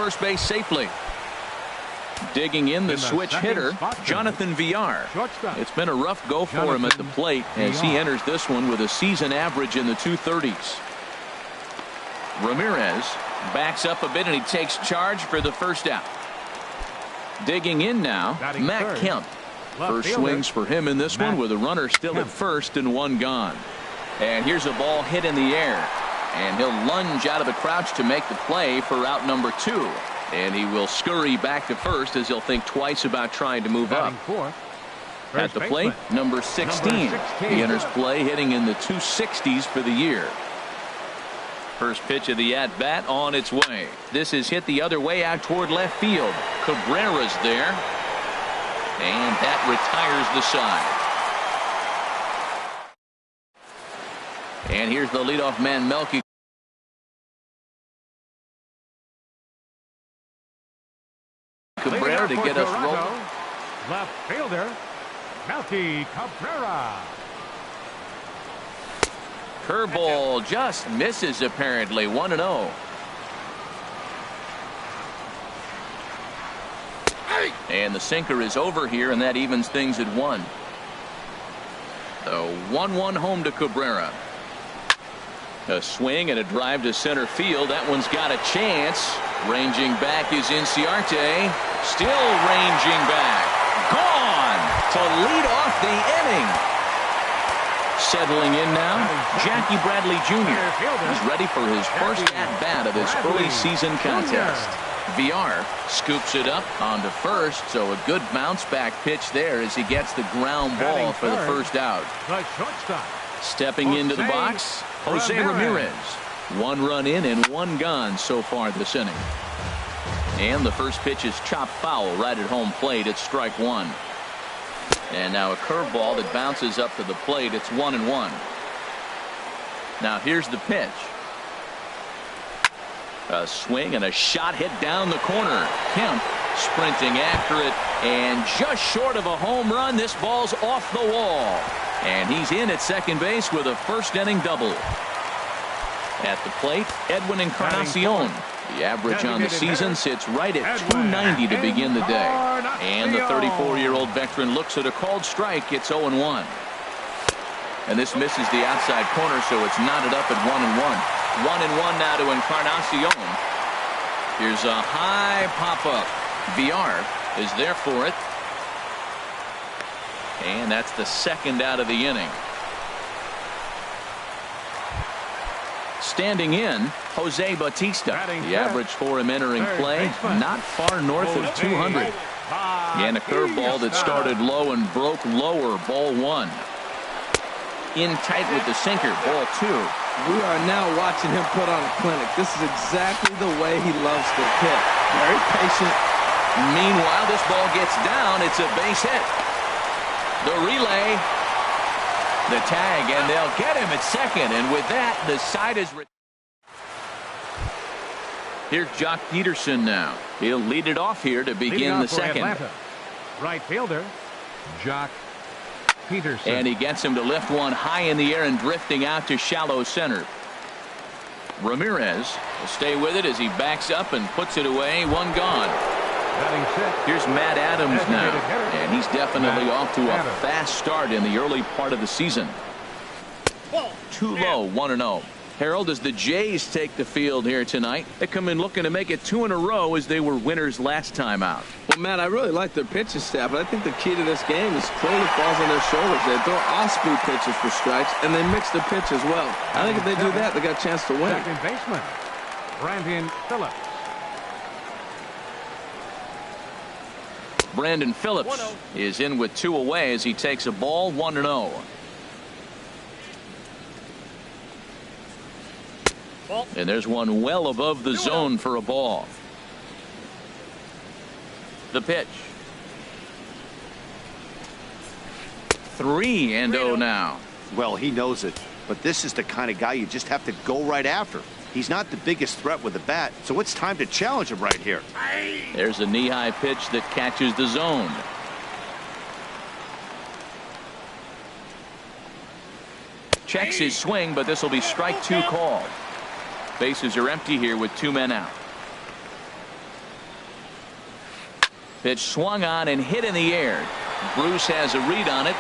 first base safely. Digging in the switch hitter, Jonathan Villar. It's been a rough go for him at the plate as he enters this one with a season average in the 230s. Ramirez backs up a bit and he takes charge for the first out. Digging in now, Matt Kemp. First swings for him in this one with a runner still at first and one gone. And here's a ball hit in the air. And he'll lunge out of the crouch to make the play for out number 2. And he will scurry back to first as he'll think twice about trying to move up. At the plate, number 16. He enters play hitting in the 260s for the year. First pitch of the at-bat on its way. This is hit the other way out toward left field. Cabrera's there. And that retires the side. And here's the leadoff man, Melky. Cabrera to get us rolling. Left fielder, Melky Cabrera. Curveball just misses apparently. 1-0. And the sinker is over here, and that evens things at 1. The 1-1 home to Cabrera. A swing and a drive to center field. That one's got a chance. Ranging back is Inciarte. Still ranging back. Gone to lead off the inning. Settling in now, Jackie Bradley Jr. He's ready for his first at-bat of this early season contest. Villar scoops it up onto first, so a good bounce-back pitch there as he gets the ground ball for the first out. Stepping into the box, Jose Ramirez. 1 run in and 1 gone so far this inning. And the first pitch is chopped foul right at home plate. It's strike 1. And now a curveball that bounces up to the plate. It's 1-1. Now here's the pitch. A swing and a shot hit down the corner. Kemp sprinting after it, and just short of a home run. This ball's off the wall, and he's in at second base with a first inning double. At the plate, Edwin Encarnacion. The average on the season sits right at 290 to begin the day. And the 34-year-old veteran looks at a called strike. It's 0-1. And this misses the outside corner, so it's knotted up at 1-1. 1-1 now to Encarnacion. Here's a high pop-up. Villar is there for it. And that's the second out of the inning. Standing in, Jose Bautista. The average for him entering play, not far north of 200. And a curveball that started low and broke lower. Ball 1. In tight with the sinker. Ball 2. We are now watching him put on a clinic. This is exactly the way he loves to hit. Very patient. Meanwhile, this ball gets down. It's a base hit. The relay. The tag, and they'll get him at second, and with that, the side is. Here's Jock Peterson now. He'll lead it off here to begin the second. Atlanta. Right fielder, Jock Peterson. And he gets him to lift one high in the air and drifting out to shallow center. Ramirez will stay with it as he backs up and puts it away. 1 gone. Here's Matt Adams now, and he's definitely off to a fast start in the early part of the season. Too low, 1-0. Harold, as the Jays take the field here tonight, they come in looking to make it 2 in a row as they were winners last time out. Well, Matt, I really like their pitching staff, but I think the key to this game is clearly falls on their shoulders. They throw off-speed pitches for strikes, and they mix the pitch as well. I think if they do that, they got a chance to win. Second baseman, Brandon Phillips. Brandon Phillips is in with 2 away as he takes a ball. 1-0. And there's one well above the zone for a ball. The pitch. 3-0 now. Well, he knows it, but this is the kind of guy you just have to go right after. He's not the biggest threat with the bat, so it's time to challenge him right here. There's a knee-high pitch that catches the zone. Checks his swing, but this will be strike 2 called. Bases are empty here with 2 men out. Pitch swung on and hit in the air. Bruce has a read on it.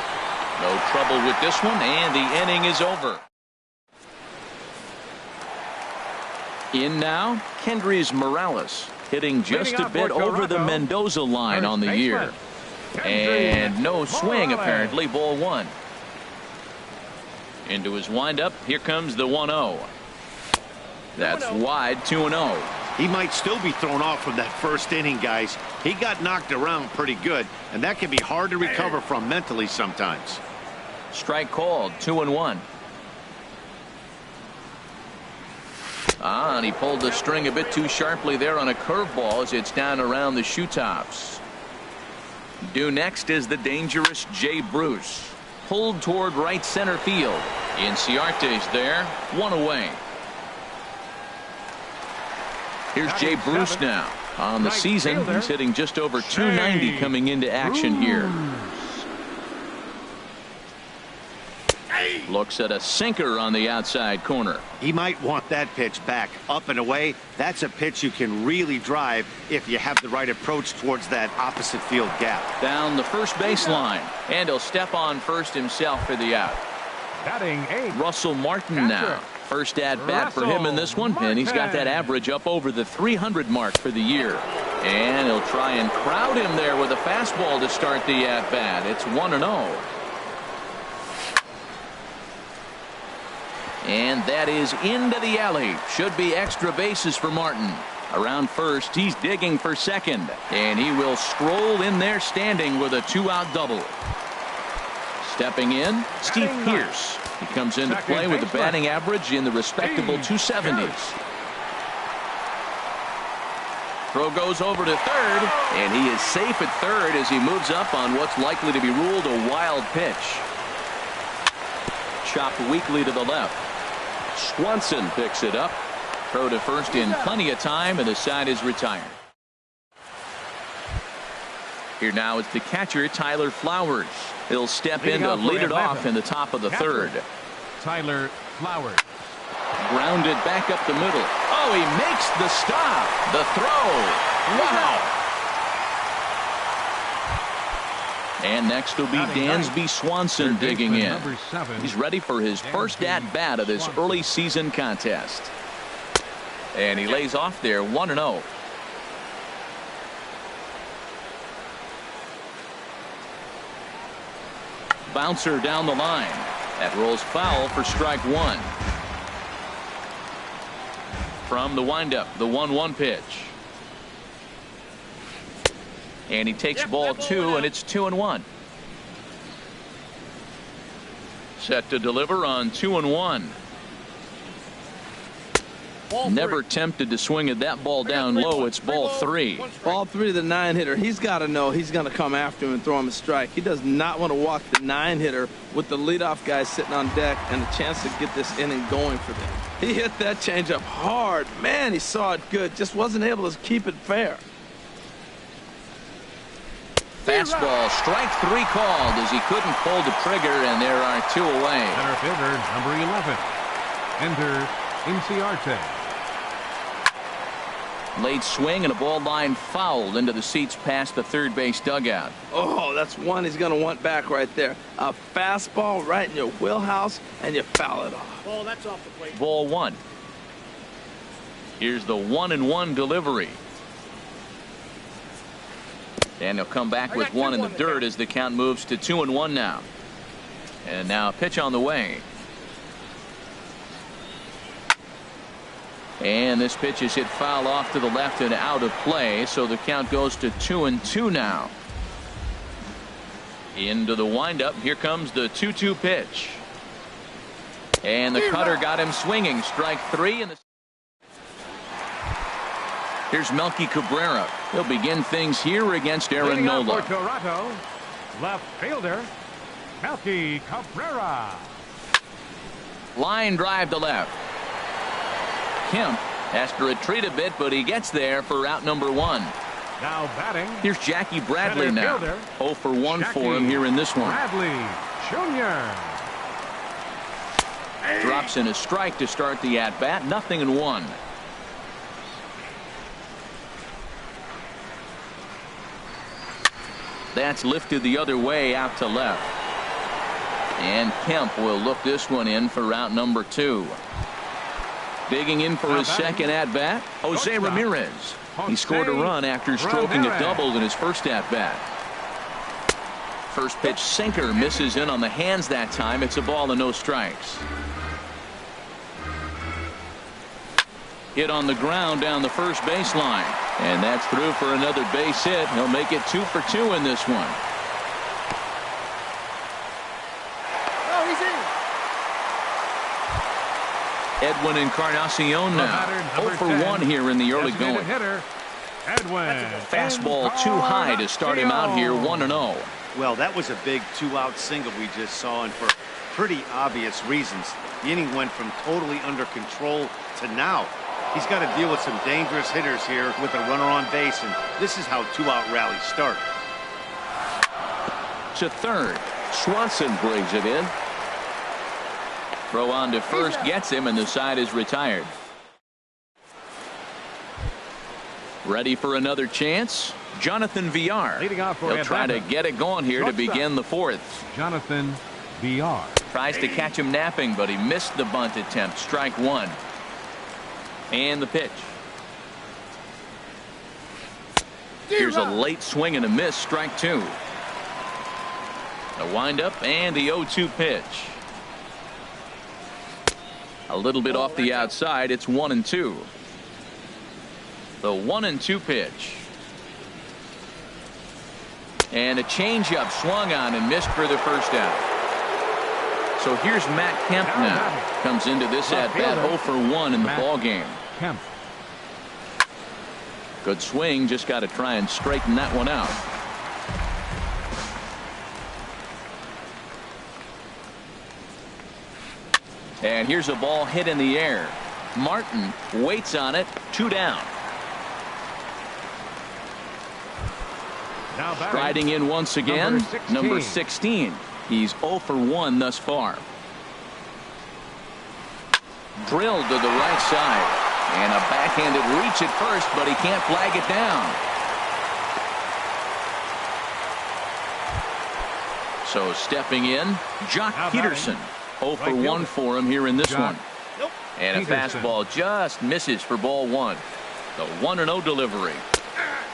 No trouble with this one, and the inning is over. In now, Kendrys Morales, hitting just a bit over the Mendoza line on the year. And no swing, apparently. Ball one. Into his windup. Here comes the 1-0. That's wide, 2-0. He might still be thrown off from that first inning, guys. He got knocked around pretty good, and that can be hard to recover from mentally sometimes. Strike called, 2-1. And he pulled the string a bit too sharply there on a curveball as it's down around the shoe tops. Due next is the dangerous Jay Bruce. Pulled toward right center field. Inciarte's there, one away. Here's Jay Bruce now. On the season, he's hitting just over 290 coming into action here. Looks at a sinker on the outside corner. He might want that pitch back, up and away. That's a pitch you can really drive if you have the right approach towards that opposite field gap. Down the first baseline, and he'll step on first himself for the out. Batting eighth. Russell Martin now. First at bat for him in this one, and he's got that average up over the 300 mark for the year. And he'll try and crowd him there with a fastball to start the at bat. It's 1-0. And that is into the alley. Should be extra bases for Martin. Around first, he's digging for second. And he will stroll in there standing with a 2-out double. Stepping in, Steve Pearce. He comes into play with a batting average in the respectable 270s. Throw goes over to third, and he is safe at third as he moves up on what's likely to be ruled a wild pitch. Chopped weakly to the left. Swanson picks it up. Throw to first in plenty of time, and the side is retired. Here now is the catcher, Tyler Flowers. He'll step in to lead it off in the top of the third. Tyler Flowers. Grounded back up the middle. Oh, he makes the stop. The throw. Wow. And next will be Dansby Swanson digging in. He's ready for his first at-bat of this early season contest. And he lays off there, 1-0. Bouncer down the line. That rolls foul for strike one. From the windup, the 1-1 pitch. And he takes ball two, and it's 2-1. Set to deliver on 2-1. Never tempted to swing at that ball down low. It's ball three. Ball three to the 9-hitter. He's got to know he's going to come after him and throw him a strike. He does not want to walk the 9-hitter with the leadoff guy sitting on deck and a chance to get this inning going for them. He hit that changeup hard. Man, he saw it good. Just wasn't able to keep it fair. Fastball, strike three called as he couldn't pull the trigger, and there are two away. Center fielder, number 11. Enter Inciarte. Late swing and a ball line fouled into the seats past the third base dugout. Oh, that's one he's going to want back right there. A fastball right in your wheelhouse, and you foul it off. Oh, that's off the plate. Ball one. Here's the 1-1 delivery. And he'll come back with one in the dirt as the count moves to 2-1 now. And now a pitch on the way. And this pitch is hit foul off to the left and out of play, so the count goes to 2-2 now. Into the windup. Here comes the 2-2 pitch. And the cutter got him swinging. Strike three. And here's Melky Cabrera. He'll begin things here against Aaron Nola. For Toronto, left fielder, Melky Cabrera. Line drive to left. Kemp has to retreat a bit, but he gets there for out number one. Now batting. Here's Jackie Bradley now. 0 for 1 for him here in this one. Bradley Jr. Drops in a strike to start the at-bat. 0-1. That's lifted the other way out to left. And Kemp will look this one in for route number 2. Digging in for his second at-bat, Jose Ramirez. He scored a run after stroking a double in his first at-bat. First pitch sinker misses in on the hands that time. It's a ball and no strikes. Hit on the ground down the first baseline. And that's through for another base hit. He'll make it 2 for 2 in this one. Edwin Encarnacion now. 0 for 1 here in the early going. Fastball too high to start him out here 1-0. Well, that was a big 2-out single we just saw, and for pretty obvious reasons. The inning went from totally under control to now. He's got to deal with some dangerous hitters here with a runner on base, and this is how 2-out rallies start. To third. Swanson brings it in. Throw on to first gets him, and the side is retired. Ready for another chance. Jonathan Villar. He'll try to get it going here to begin the 4th. Jonathan Villar. Tries to catch him napping, but he missed the bunt attempt. Strike 1. And the pitch. Here's a late swing and a miss. Strike 2. A windup and the 0-2 pitch. A little bit off the outside. It's 1-2. The 1-2 pitch. And a changeup swung on and missed for the first out. So here's Matt Kemp now. Comes into this at bat 0 for 1 in the ball game. Kemp. Good swing. Just got to try and straighten that one out. And here's a ball hit in the air. Martin waits on it. 2 down. Striding in once again, number 16. He's 0 for 1 thus far. Drilled to the right side. And a backhanded reach at first, but he can't flag it down. So stepping in, Jock Peterson. 0 for 1 for him here in this one. And a fastball just misses for ball 1. The 1-0 delivery.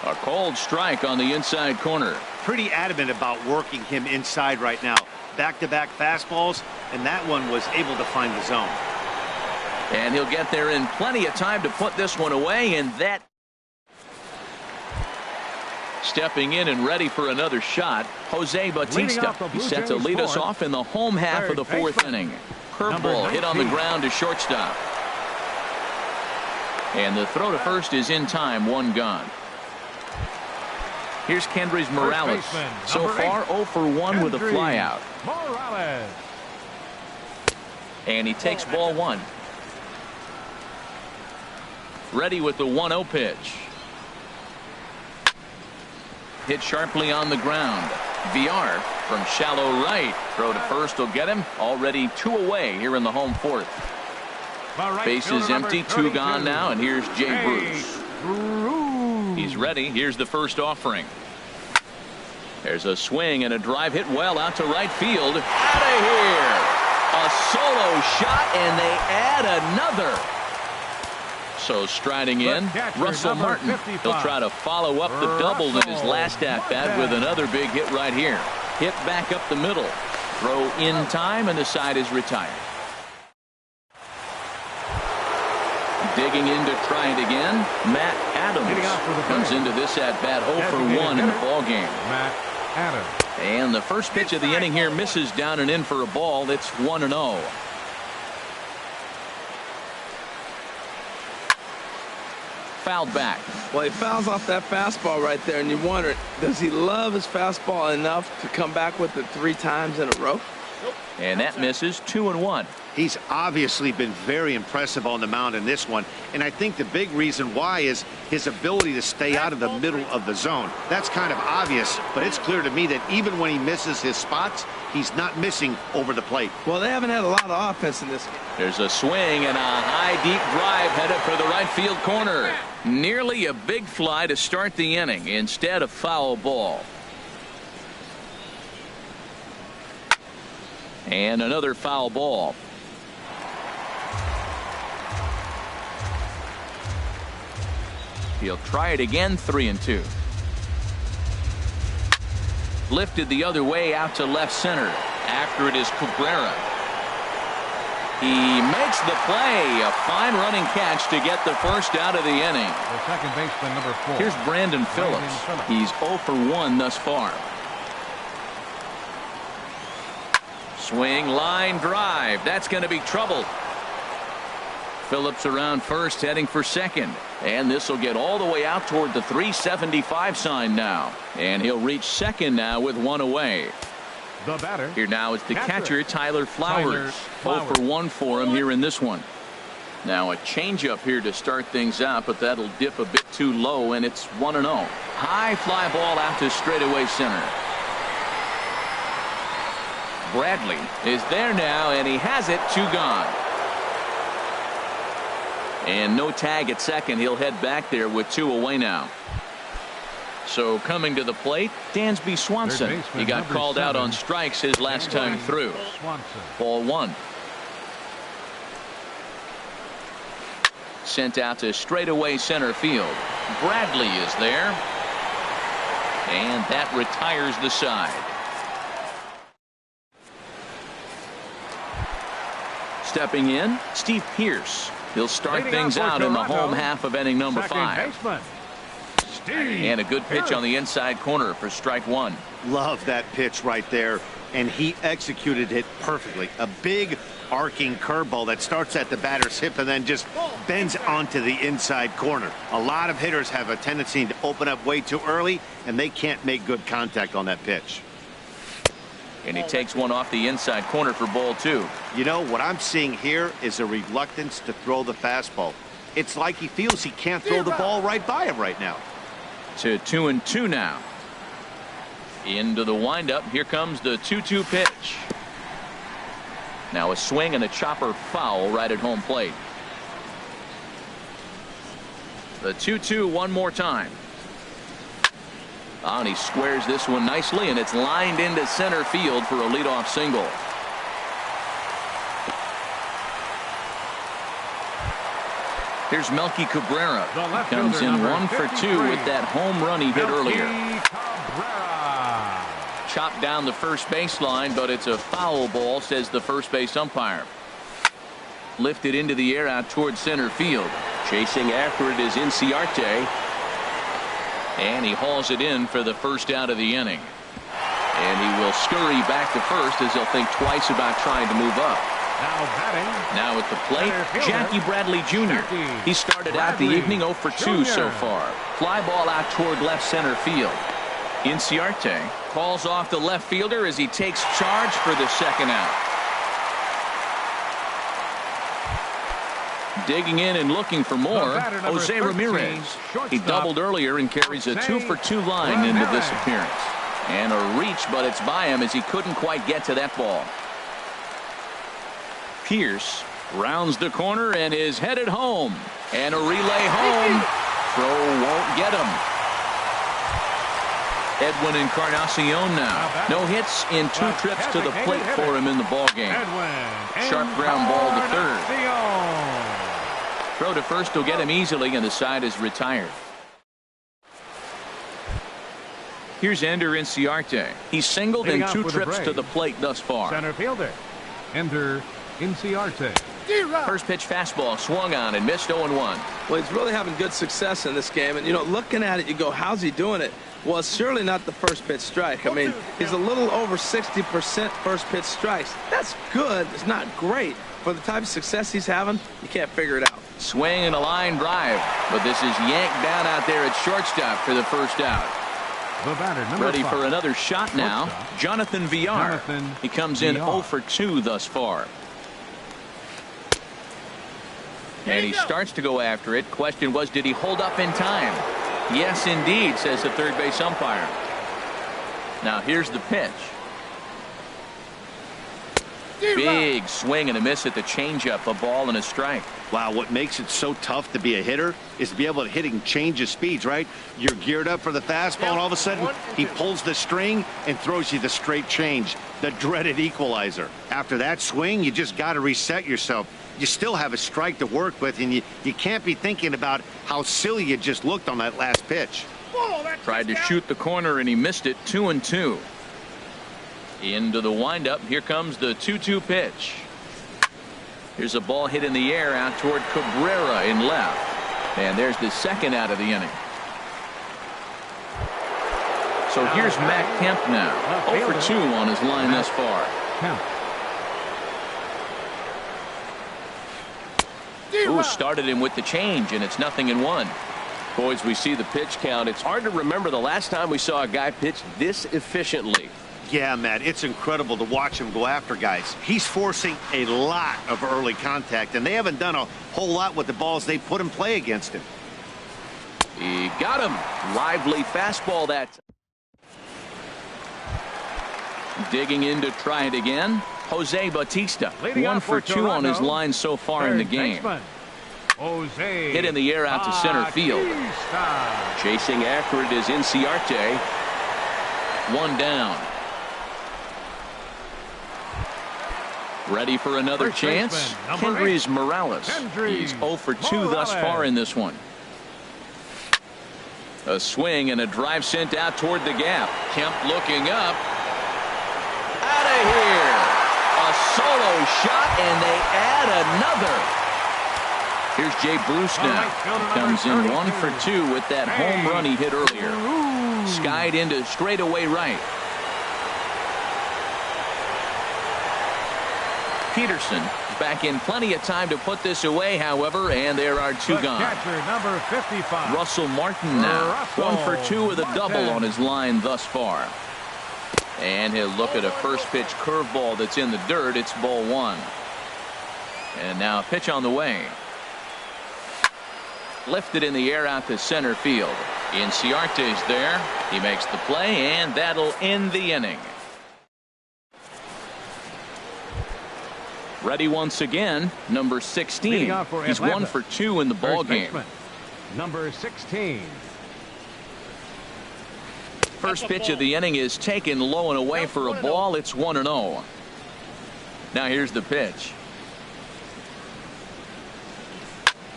A cold strike on the inside corner. Pretty adamant about working him inside right now. Back-to-back fastballs, and that one was able to find the zone. And he'll get there in plenty of time to put this one away, and that. Stepping in and ready for another shot, Jose Bautista. He's set to lead us off in the home half of the 4th inning. Curveball hit on the ground to shortstop. And the throw to first is in time, 1 gone. Here's Kendrys Morales. So far 0 for 1 with a flyout. And he takes ball 1. Ready with the 1-0 pitch. Hit sharply on the ground. Villar from shallow right. Throw to first will get him. Already 2 away here in the home 4th. Base is empty. 2 gone now. And here's Jay Bruce. He's ready. Here's the first offering. There's a swing and a drive hit well out to right field. Out of here. A solo shot, and they add another. So striding in, Russell Martin. He'll try to follow up the double in his last at-bat with another big hit right here. Hit back up the middle. Throw in time, and the side is retired. Digging in to try it again, Matt Adams comes into this at-bat 0 for 1 in the ball game. Matt Adams. And the first pitch of the inning here misses down and in for a ball. It's 1-0. Fouled back. Well, he fouls off that fastball right there, and you wonder, does he love his fastball enough to come back with it 3 times in a row? And that misses. 2-1. He's obviously been very impressive on the mound in this one, and I think the big reason why is his ability to stay out of the middle of the zone. That's kind of obvious, but it's clear to me that even when he misses his spots, he's not missing over the plate. Well, they haven't had a lot of offense in this game. There's a swing and a high deep drive headed for the right field corner. Nearly a big fly to start the inning. Instead, a foul ball. And another foul ball. He'll try it again, 3-2. Lifted the other way out to left center. After it is Cabrera. He makes the play. A fine running catch to get the first out of the inning. The second baseman, number 4. Here's Brandon Phillips. He's 0 for 1 thus far. Swing, line drive. That's going to be trouble. Phillips around first, heading for second. And this will get all the way out toward the 375 sign now. And he'll reach second now with one away. The batter. Here now is the catcher, Tyler Flowers. 0 for 1 for him here in this one. Now a changeup here to start things out, but that'll dip a bit too low, and it's 1-0. High fly ball out to straightaway center. Bradley is there now, and he has it. 2 gone. And no tag at second. He'll head back there with 2 away now. So coming to the plate, Dansby Swanson. He got called out on strikes his last time through. Ball 1. Sent out to straightaway center field. Bradley is there. And that retires the side. Stepping in, Steve Pearce. He'll start things out in the home half of inning number 5. And a good pitch on the inside corner for strike 1. Love that pitch right there, and he executed it perfectly. A big arcing curveball that starts at the batter's hip and then just bends onto the inside corner. A lot of hitters have a tendency to open up way too early, and they can't make good contact on that pitch. And he takes one off the inside corner for ball 2. You know, what I'm seeing here is a reluctance to throw the fastball. It's like he feels he can't throw the ball right by him right now. To 2-2 now. Into the windup. Here comes the 2-2 pitch. Now a swing and a chopper foul right at home plate. The 2-2 one more time. And he squares this one nicely, and it's lined into center field for a leadoff single. Here's Melky Cabrera. He comes in 1 for 2 with that home run he hit earlier. Chopped down the first baseline, but it's a foul ball, says the first base umpire. Lifted into the air out towards center field. Chasing after it is Inciarte. And he hauls it in for the first out of the inning. And he will scurry back to first as he'll think twice about trying to move up. Now at the plate, Jackie Bradley Jr. He started out the evening 0 for 2 so far. Fly ball out toward left center field. Inciarte calls off the left fielder as he takes charge for the second out. Digging in and looking for more, Jose Ramirez. He doubled earlier and carries a 2 for 2 line into this appearance. And a reach, but it's by him as he couldn't quite get to that ball. Pierce rounds the corner and is headed home. And a relay home. Throw won't get him. Edwin Encarnacion now. No hits in 2 trips to the plate for him in the ballgame. Sharp ground ball to third. Throw to first will get him easily, and the side is retired. Here's Ender Inciarte. He's singled in 2 trips to the plate thus far. Center fielder, Ender Inciarte. First pitch fastball swung on and missed 0-1. Well, he's really having good success in this game. And, you know, looking at it, you go, how's he doing it? Well, it's surely not the first pitch strike. I mean, he's a little over 60% first pitch strikes. That's good. It's not great. For the type of success he's having, you can't figure it out. Swing and a line drive. But this is yanked down out there at shortstop for the first out. The batter, number Ready 5. for another shot now. Jonathan Villar. He comes in 0 for 2 thus far. And he starts to go after it. Question was, did he hold up in time? Yes, indeed, says the third base umpire. Now here's the pitch. Big swing and a miss at the changeup, a ball and a strike. Wow, what makes it so tough to be a hitter is to be able to hit and change his speeds, right? You're geared up for the fastball, and all of a sudden, he pulls the string and throws you the straight change, the dreaded equalizer. After that swing, you just got to reset yourself. You still have a strike to work with, and you can't be thinking about how silly you just looked on that last pitch. Tried to shoot the corner, and he missed it. 2-2. Into the windup. Here comes the 2-2 pitch. Here's a ball hit in the air out toward Cabrera in left. And there's the second out of the inning. So here's Matt Kemp now. 0 for 2 on his line thus far. Ooh, started him with the change, and it's 0-1. Boys, we see the pitch count. It's hard to remember the last time we saw a guy pitch this efficiently. Yeah, Matt, it's incredible to watch him go after guys. He's forcing a lot of early contact, and they haven't done a whole lot with the balls they put in play against him. He got him. Lively fastball that. Digging in to try it again. Jose Bautista. 1 for 2 on his line so far in the game. Jose Hit in the air out to center field. Chasing after it is Inciarte. 1 down. Ready for another chance? Kendrys Morales. He's 0 for 2 thus far in this one. A swing and a drive sent out toward the gap. Kemp looking up. Out of here. A solo shot, and they add another. Here's Jay Bruce now. He comes in 1 for 2 with that home run he hit earlier. Skied into straightaway right. Peterson back in plenty of time to put this away, however, and there are 2 gone. Number 55. Russell Martin now. 1 for 2 with a double on his line thus far. And he'll look at a first pitch curveball that's in the dirt. It's ball 1. And now a pitch on the way. Lifted in the air out to center field. Inciarte's there. He makes the play, and that'll end the inning. Ready once again, number 16. He's 1 for 2 in the ball game. Number 16. First pitch of the inning is taken low and away for a ball. It's 1-0. Now here's the pitch.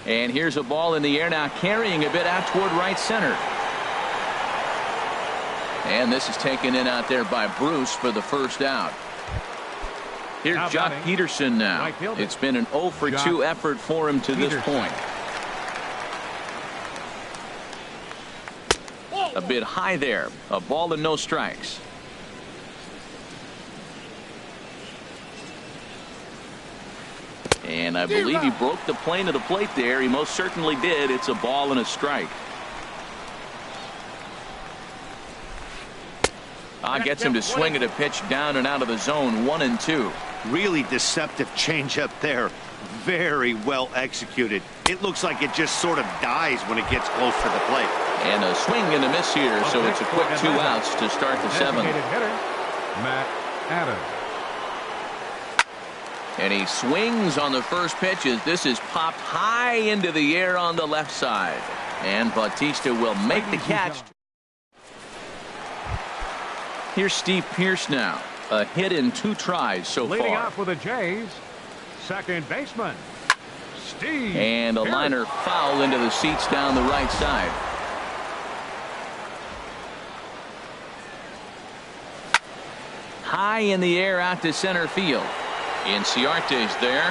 And here's a ball in the air now, carrying a bit out toward right center. And this is taken in out there by Bruce for the first out. Here's Jock Peterson now. It's been an 0 for 2 effort for him to this point. A bit high there. A ball and no strikes. And I believe he broke the plane of the plate there. He most certainly did. It's a ball and a strike. Gets him to swing at a pitch down and out of the zone. 1-2. Really deceptive changeup there. Very well executed. It looks like it just sort of dies when it gets close to the plate. And a swing and a miss here, so it's a quick 2 outs to start the 7th. Matt Adams. And he swings on the first pitch as this is popped high into the air on the left side. And Bautista will make the catch. Here's Steve Pearce now. A hit in 2 tries so far. Leading off with the Jays, second baseman, Steve And a Pearce. liner foul into the seats down the right side. High in the air out to center field. Inciarte's there.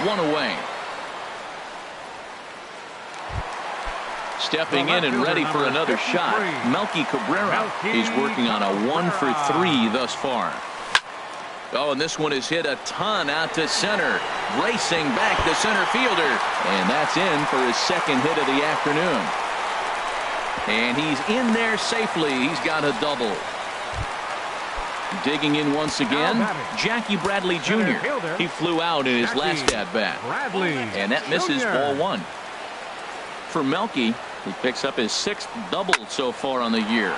1 away. Stepping in and ready for another shot. Melky Cabrera. He's working on a 1 for 3 thus far. Oh, and this one is hit a ton out to center. Racing back the center fielder. And that's in for his second hit of the afternoon. And he's in there safely. He's got a double. Digging in once again, Jackie Bradley Jr. He flew out in his last at-bat. And that misses ball 1. For Melky, he picks up his 6th double so far on the year.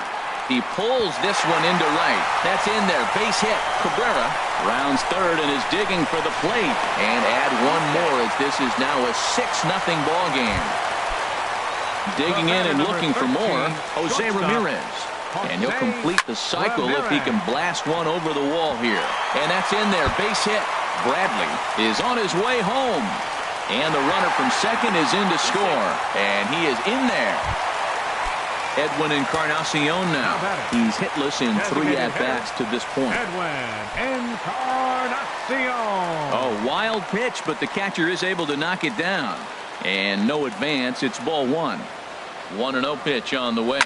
He pulls this one into right. That's in there. Base hit. Cabrera rounds third and is digging for the plate. And add one more as this is now a 6-0 ball game. Digging in and looking for more, Jose Ramirez. And he'll complete the cycle if he can blast one over the wall here. And that's in there. Base hit. Bradley is on his way home. And the runner from second is in to score. And he is in there. Edwin Encarnacion now. He's hitless in 3 at-bats to this point. Edwin Encarnacion. A wild pitch, but the catcher is able to knock it down. And no advance. It's ball 1. 1-0 pitch on the way.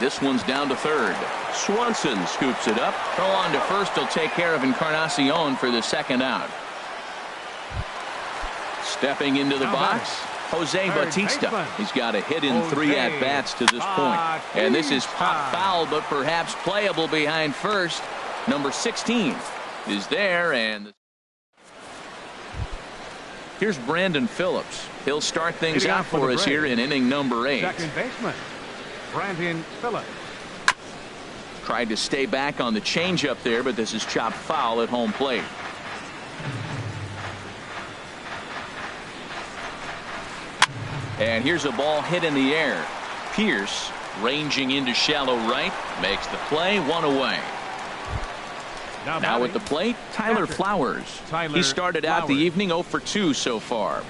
This one's down to third. Swanson scoops it up. Throw on to first. He'll take care of Encarnacion for the second out. Stepping into the box, Jose Bautista. He's got a hit in 3 at-bats to this point. And this is pop foul, but perhaps playable behind first. Number 16 is there, and here's Brandon Phillips. He'll start things out for us here in inning number 8. Second baseman, Brandon Phillips. Tried to stay back on the changeup there, but this is chopped foul at home plate. And here's a ball hit in the air. Pierce ranging into shallow right, makes the play, 1 away. Now at the plate, Tyler Flowers. He started out the evening 0 for 2 so far.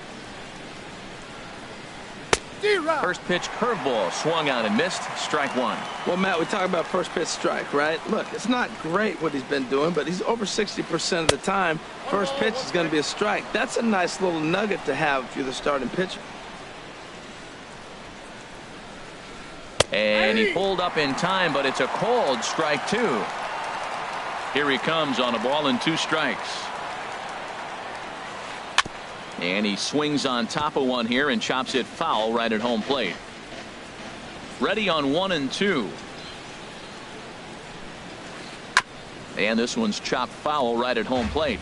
First pitch curveball swung on and missed. Strike 1. Well, Matt, we talk about first pitch strike, right? Look, it's not great what he's been doing, but he's over 60% of the time. First pitch is going to be a strike. That's a nice little nugget to have if you're the starting pitcher. And he pulled up in time, but it's a called strike 2. Here he comes on a ball and 2 strikes. And he swings on top of one here and chops it foul right at home plate. Ready on 1 and 2. And this one's chopped foul right at home plate.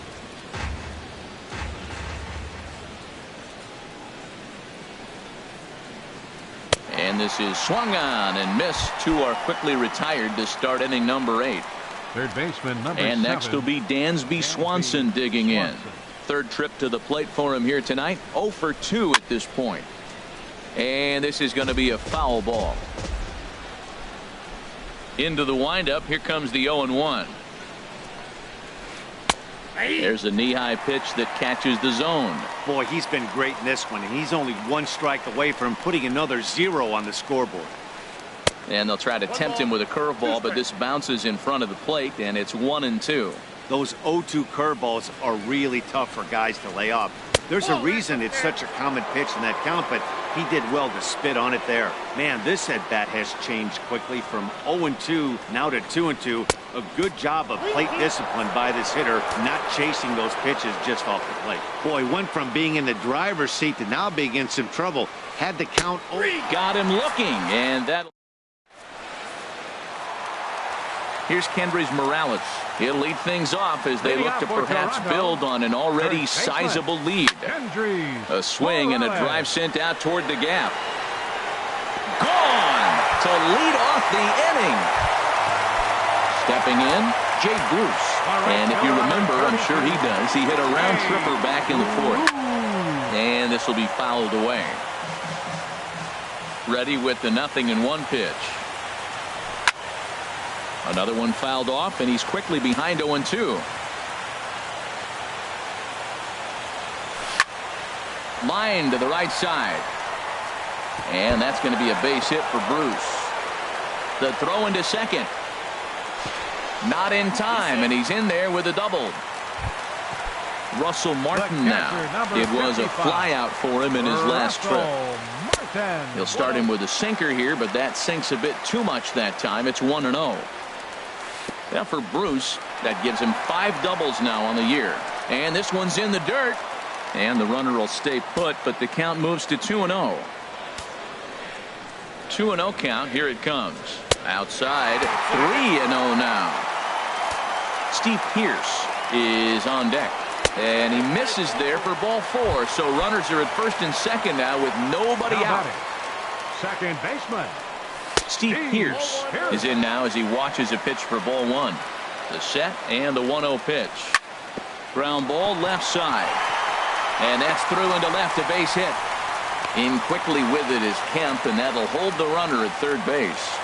And this is swung on and missed. 2 are quickly retired to start inning number 8. Third baseman number 7. And next will be Dansby Swanson digging in. Third trip to the plate for him here tonight. 0 for 2 at this point. And this is going to be a foul ball. Into the windup. Here comes the 0-1. There's a knee-high pitch that catches the zone. Boy, he's been great in this one, and he's only 1 strike away from putting another 0 on the scoreboard. And they'll try to tempt him with a curveball, but this bounces in front of the plate, and it's 1 and 2. Those 0-2 curveballs are really tough for guys to lay off. There's a reason it's such a common pitch in that count, but he did well to spit on it there. Man, this at-bat has changed quickly from 0-2 now to 2-2. A good job of plate discipline by this hitter, not chasing those pitches just off the plate. Boy, went from being in the driver's seat to now being in some trouble. Had the count. Got him looking, and that. Here's Kendrys Morales. He'll lead things off as they look to perhaps build on an already sizable lead. A swing and a drive sent out toward the gap. Gone to lead off the inning. Stepping in, Jay Bruce. And if you remember, I'm sure he does, he hit a round tripper back in the 4th. And this will be fouled away. Ready with the 0-1 pitch. Another one fouled off, and he's quickly behind 0-2. Line to the right side. And that's going to be a base hit for Bruce. The throw into second. Not in time, and he's in there with a double. Russell Martin now. It was a fly out for him in his last trip. He'll start him with a sinker here, but that sinks a bit too much that time. It's 1-0. Now for Bruce, that gives him 5 doubles now on the year. And this one's in the dirt. And the runner will stay put, but the count moves to 2-0. 2-0 count. Here it comes. Outside. 3-0 now. Steve Pierce is on deck. And he misses there for ball 4. So runners are at first and second now with nobody out. Second baseman, Steve Pierce is in now as he watches a pitch for ball one. The set and the 1-0 pitch. Ground ball left side. And that's through into left, a base hit. In quickly with it is Kemp, and that'll hold the runner at third base.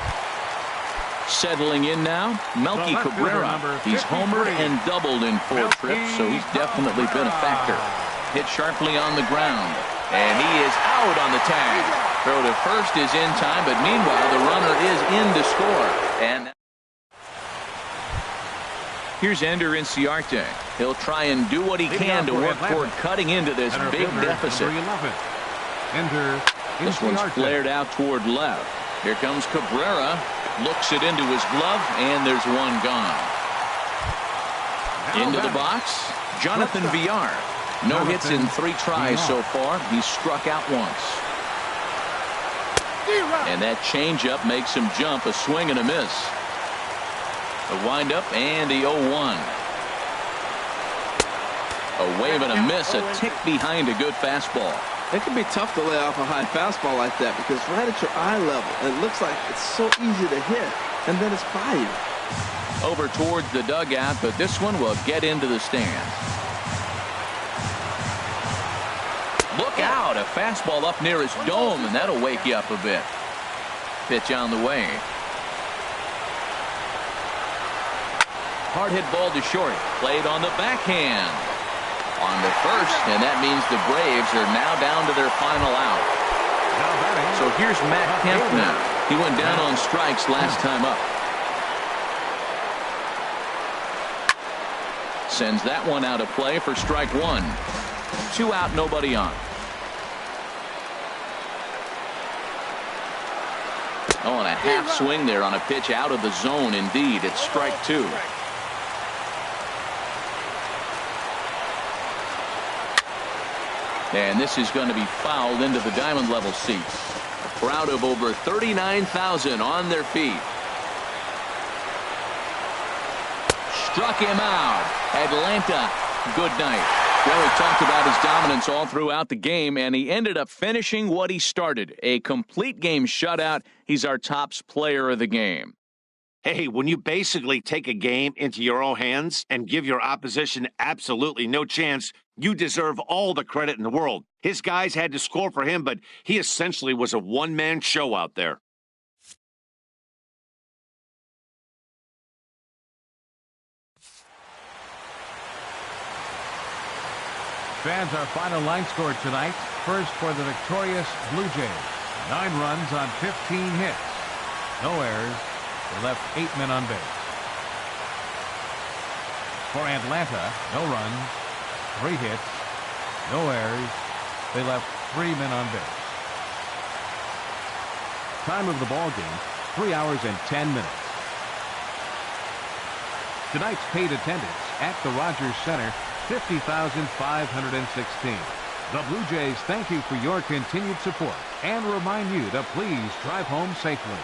Settling in now, Melky Cabrera. He's homered and doubled in 4 trips, so he's definitely been a factor. Hit sharply on the ground, and he is out on the tag. Throw to first is in time, but meanwhile the runner is in to score. And here's Ender Inciarte. He'll try and do what he can to work toward cutting into this big deficit. This one's flared out toward left. Here comes Cabrera. Looks it into his glove, and there's one gone. Into the box, Jonathan Villar. No hits in 3 tries so far. He's struck out once. And that changeup makes him jump, a swing and a miss. A windup and the 0-1. A wave and a miss, a tick behind a good fastball. It can be tough to lay off a high fastball like that because right at your eye level, it looks like it's so easy to hit, and then it's by you. Over towards the dugout, but this one will get into the stands. Look out, a fastball up near his dome, and that'll wake you up a bit. Pitch on the way. Hard hit ball to short, played on the backhand. On the first, and that means the Braves are now down to their final out. So here's Matt Kemp now. He went down on strikes last time up. Sends that one out of play for strike 1. 2 out, nobody on. Oh, and a half swing there on a pitch out of the zone. Indeed, it's strike 2. And this is going to be fouled into the diamond level seats. A crowd of over 39,000 on their feet. Struck him out. Atlanta, good night. Well, we talked about his dominance all throughout the game, and he ended up finishing what he started. A complete game shutout. He's our tops player of the game. Hey, when you basically take a game into your own hands and give your opposition absolutely no chance, you deserve all the credit in the world. His guys had to score for him, but he essentially was a one-man show out there. Fans, our final line score tonight. First for the victorious Blue Jays. 9 runs on 15 hits. No errors. They left 8 men on base. For Atlanta, no runs, 3 hits, no errors. They left 3 men on base. Time of the ball game, 3 hours and 10 minutes. Tonight's paid attendance at the Rogers Center, 50,516. The Blue Jays thank you for your continued support and remind you to please drive home safely.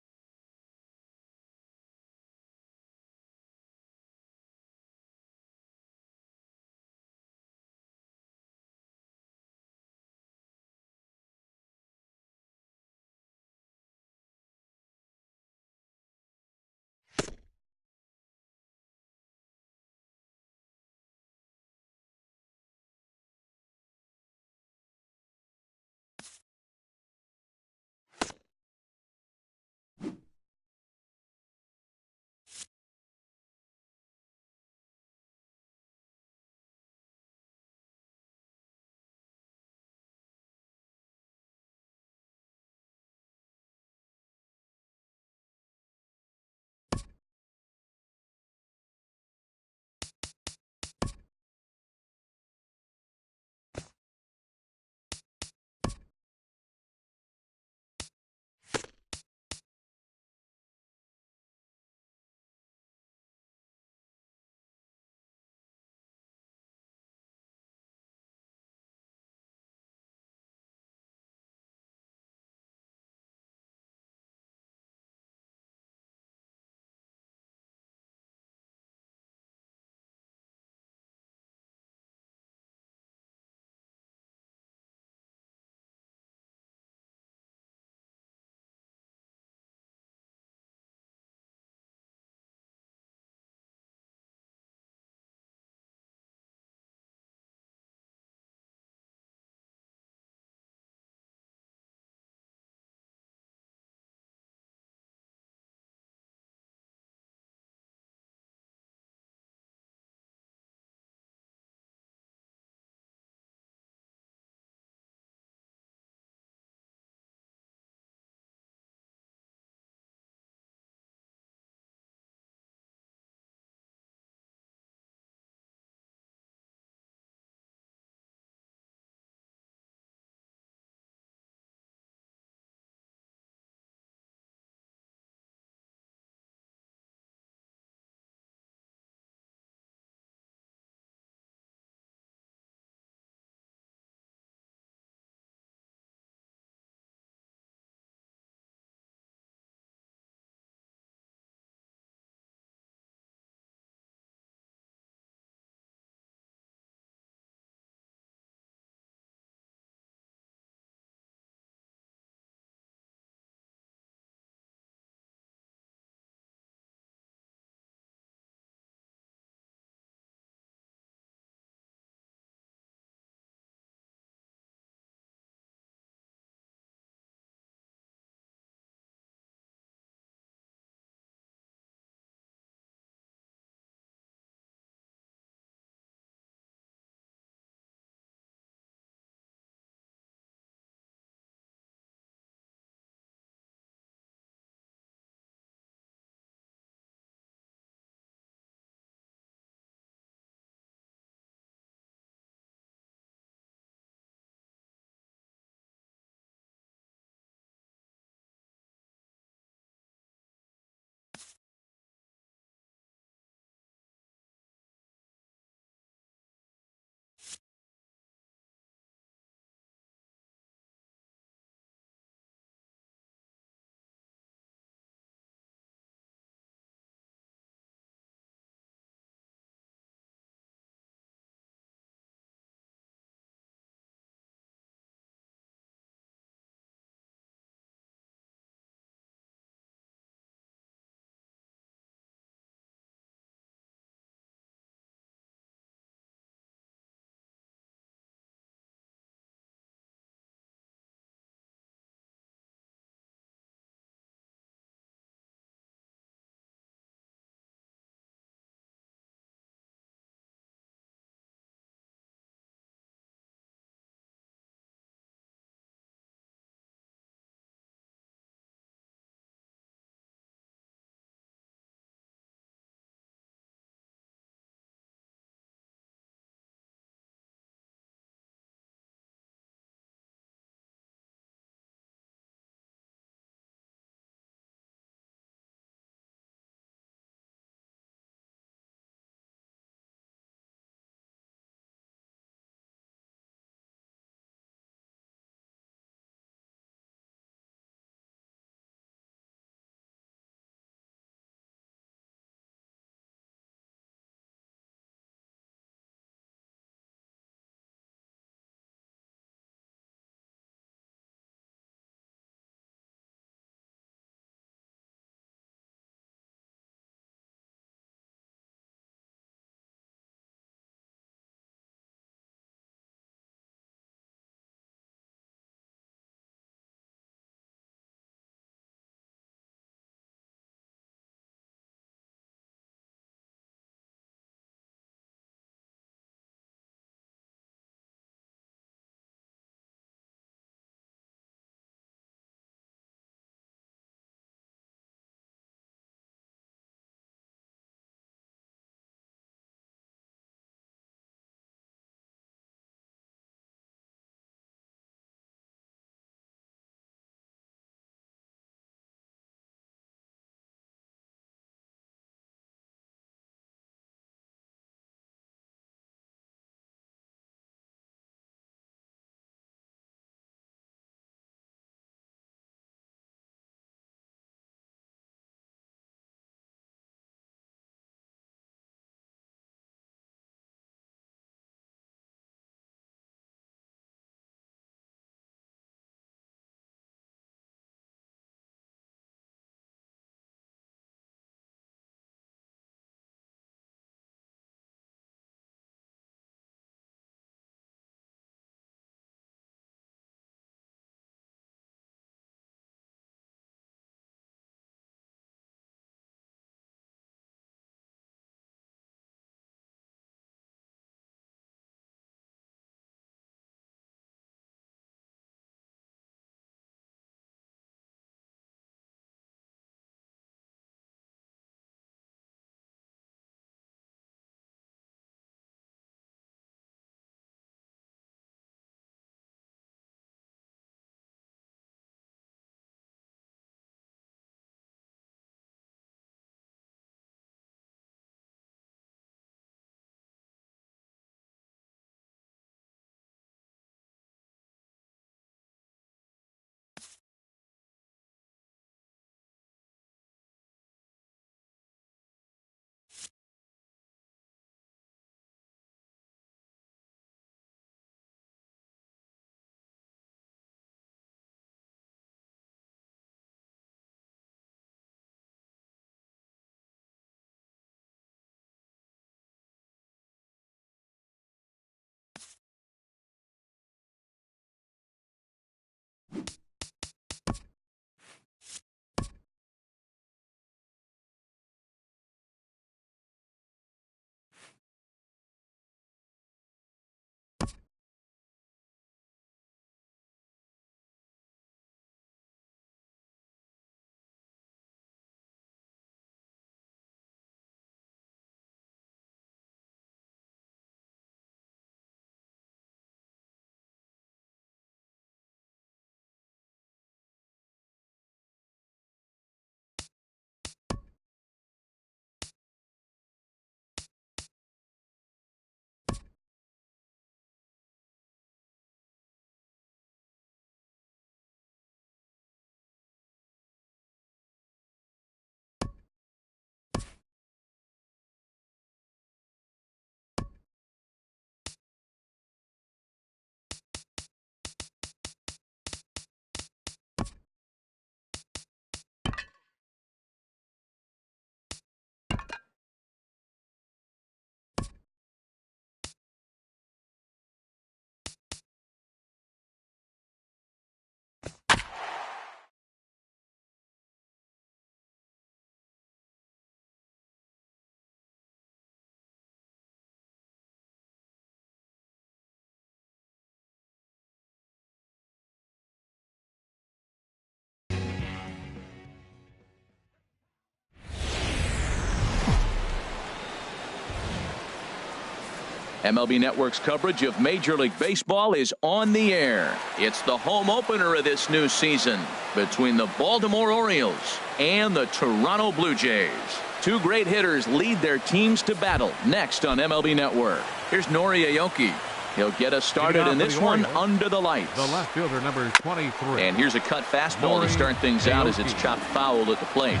MLB Network's coverage of Major League Baseball is on the air. It's the home opener of this new season between the Baltimore Orioles and the Toronto Blue Jays. Two great hitters lead their teams to battle next on MLB Network. Here's Nori Aoki. He'll get us started in this one under the lights. The left fielder, number 23. And here's a cut fastball to start things out as it's chopped foul at the plate.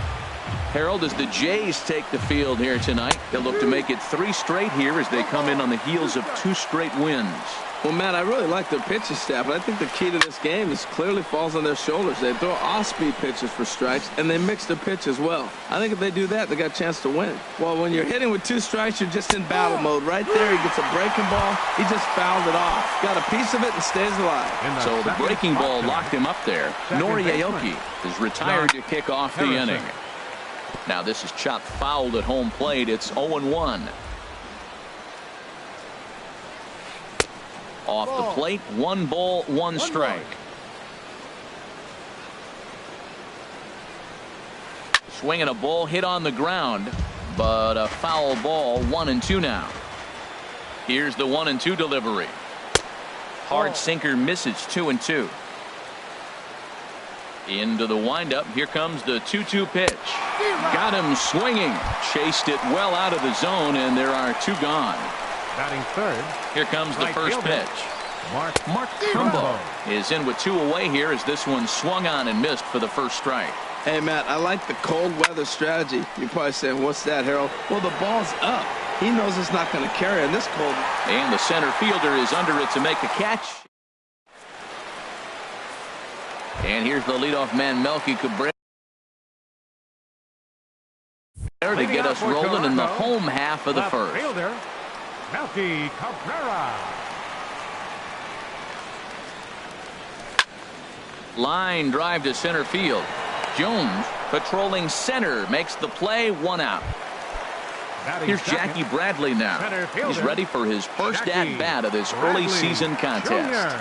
Harold, as the Jays take the field here tonight, they'll look to make it 3 straight here as they come in on the heels of 2 straight wins. Well, Matt, I really like their pitching staff, but I think the key to this game is clearly falls on their shoulders. They throw off-speed pitches for strikes, and they mix the pitch as well. I think if they do that, they got a chance to win. Well, when you're hitting with 2 strikes, you're just in battle mode. Right there, he gets a breaking ball. He just fouled it off. Got a piece of it and stays alive. So the breaking ball locked him up there. Nori Aoki is retired to kick off the inning. Now this is chopped foul at home plate. It's 0-1. Off the plate, 1 ball, 1 strike. Swinging a ball hit on the ground, but a foul ball. 1-2 now. Here's the 1-2 delivery. Hard sinker misses. 2-2. Into the windup. Here comes the 2-2 pitch. Got him swinging. Chased it well out of the zone, and there are 2 gone. Batting third. Here comes the first pitch. Mark Trumbo is in with 2 away here as this one swung on and missed for the first strike. Hey, Matt, I like the cold weather strategy. You're probably saying, what's that, Harold? Well, the ball's up. He knows it's not going to carry in this cold. And the center fielder is under it to make the catch. And here's the leadoff man, Melky Cabrera, to get us rolling in the home half of the first. Fielder, Melky Cabrera. Line drive to center field. Jones patrolling center makes the play. 1 out. Here's Jackie Bradley now. He's ready for his first at-bat of this early season contest.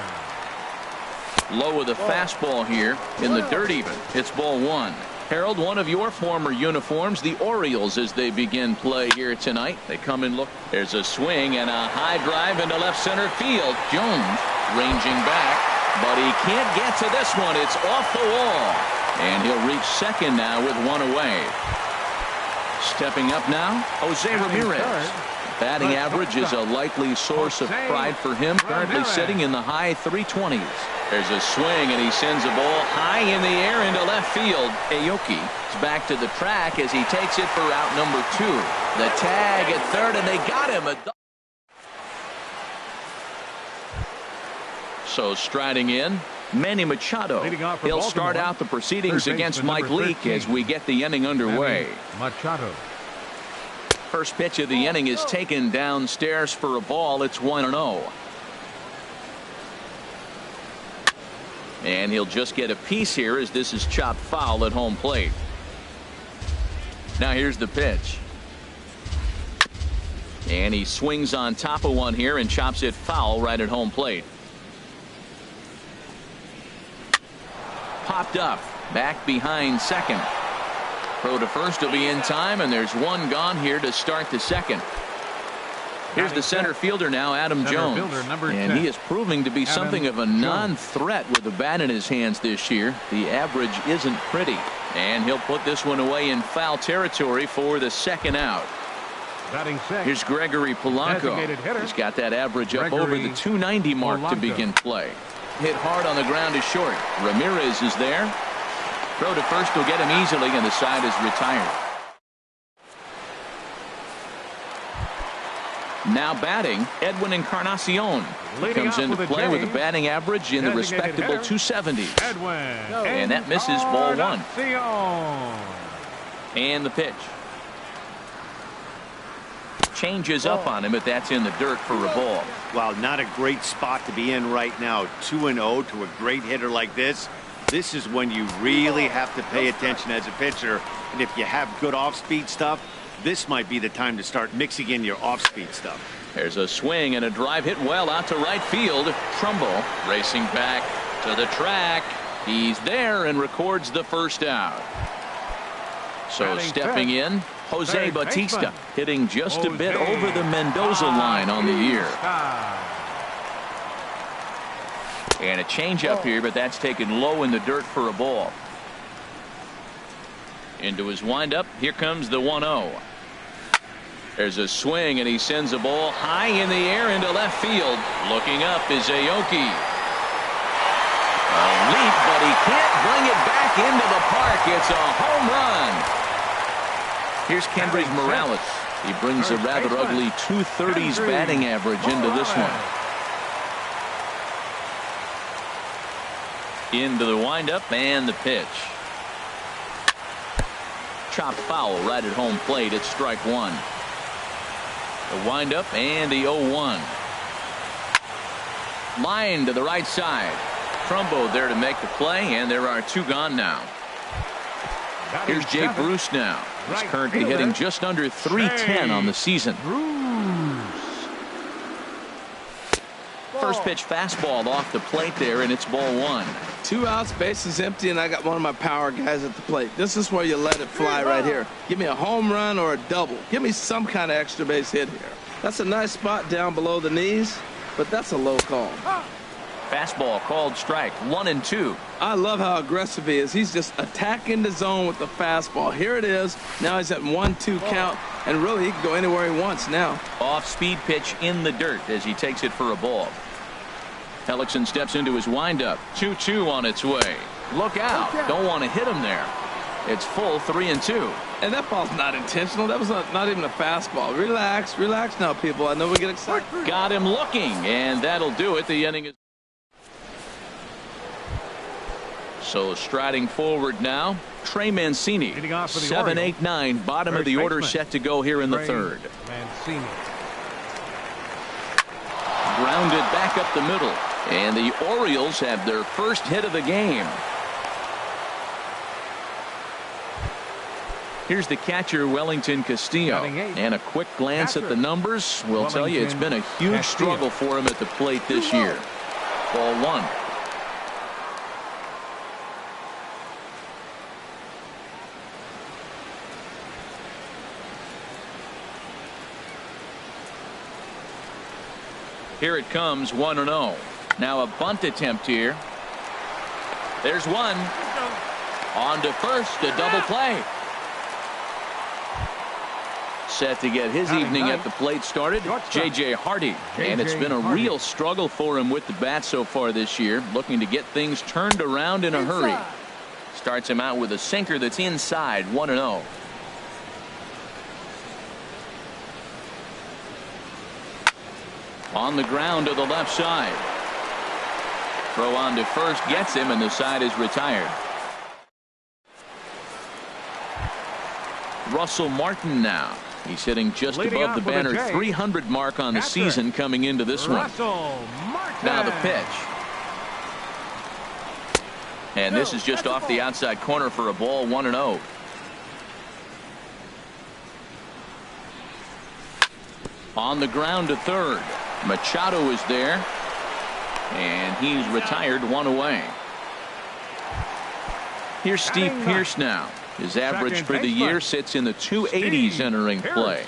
Low of the fastball here in the dirt even. It's ball 1. Harold, one of your former uniforms, the Orioles, as they begin play here tonight. They come and look. There's a swing and a high drive into left center field. Jones ranging back, but he can't get to this one. It's off the wall. And he'll reach second now with 1 away. Stepping up now, Jose Ramirez. Batting average is a likely source of pride for him, currently sitting in the high 320s. There's a swing, and he sends a ball high in the air into left field. Aoki is back to the track as he takes it for out number 2. The tag at third, and they got him. So striding in, Manny Machado. He'll start out the proceedings against Mike Leake as we get the inning underway. Machado. First pitch of the inning is taken downstairs for a ball. It's 1-0. And he'll just get a piece here as this is chopped foul at home plate. Now here's the pitch. And he swings on top of one here and chops it foul right at home plate. Popped up. Back behind second. Throw to first will be in time, and there's 1 gone here to start the second. Here's the center fielder now, Adam Jones. And he is proving to be something of a non-threat with the bat in his hands this year. The average isn't pretty. And he'll put this one away in foul territory for the second out. Here's Gregory Polanco. He's got that average up over the 290 mark to begin play. Hit hard on the ground is short. Ramirez is there. Throw to first will get him easily, and the side is retired. Now batting, Edwin Encarnacion. He comes into play with a batting average in the respectable 270s. And that misses ball 1. And the pitch. Changes up on him, but that's in the dirt for a ball. Wow, not a great spot to be in right now. 2-0 to a great hitter like this. This is when you really have to pay attention as a pitcher. And if you have good off-speed stuff, this might be the time to start mixing in your off-speed stuff. There's a swing and a drive hit well out to right field. Trumbo racing back to the track. He's there and records the first out. So stepping in, Jose Third Bautista baseman. hitting just a bit Jose over the Mendoza line on the year. And a changeup here, but that's taken low in the dirt for a ball. Into his windup. Here comes the 1-0. There's a swing, and he sends a ball high in the air into left field. Looking up is Aoki. A leap, but he can't bring it back into the park. It's a home run. Here's Kendrick Morales. He brings a rather ugly 230s batting average into this one. Into the windup and the pitch. Chopped foul right at home plate. It's strike one. The windup and the 0-1. Line to the right side. Trumbo there to make the play, and there are two gone now. Here's Jay Bruce now. He's currently hitting just under .310 on the season. First pitch fastball off the plate there, and it's ball one. 2 outs, bases empty, and I got one of my power guys at the plate. This is where you let it fly right here. Give me a home run or a double. Give me some kind of extra base hit here. That's a nice spot down below the knees, but that's a low call. Fastball called strike 1-2. I love how aggressive he is. He's just attacking the zone with the fastball. Here it is. Now he's at 1-2 count, and really he can go anywhere he wants now. Off speed pitch in the dirt as he takes it for a ball. Hellickson steps into his windup. 2-2 on its way. Look out. Don't want to hit him there. It's full 3-2. And that ball's not intentional. That was not even a fastball. Relax, relax now, people. I know we get excited. Got him looking, and that'll do it. The inning is. So striding forward now, Trey Mancini. 7-8-9, bottom of the order set to go here in the third. Mancini. Grounded back up the middle. And the Orioles have their first hit of the game. Here's the catcher, Wellington Castillo. And a quick glance at the numbers will tell you it's been a huge struggle for him at the plate this year. Ball one. Here it comes, 1-0. Now a bunt attempt here. There's one. On to first, a double play. Set to get his evening at the plate started, J.J. Hardy. And it's been a real struggle for him with the bat so far this year, looking to get things turned around in a hurry. Starts him out with a sinker that's inside, 1-0. On the ground to the left side. Throw on to first gets him, and the side is retired. Russell Martin now. He's hitting just above the banner 300 mark on the season coming into this one. Now the pitch. And this is just off the outside corner for a ball, 1-0. On the ground to third. Machado is there. And he's retired, one away. Here's Steve Pearce now. His average for the year sits in the 280s entering play.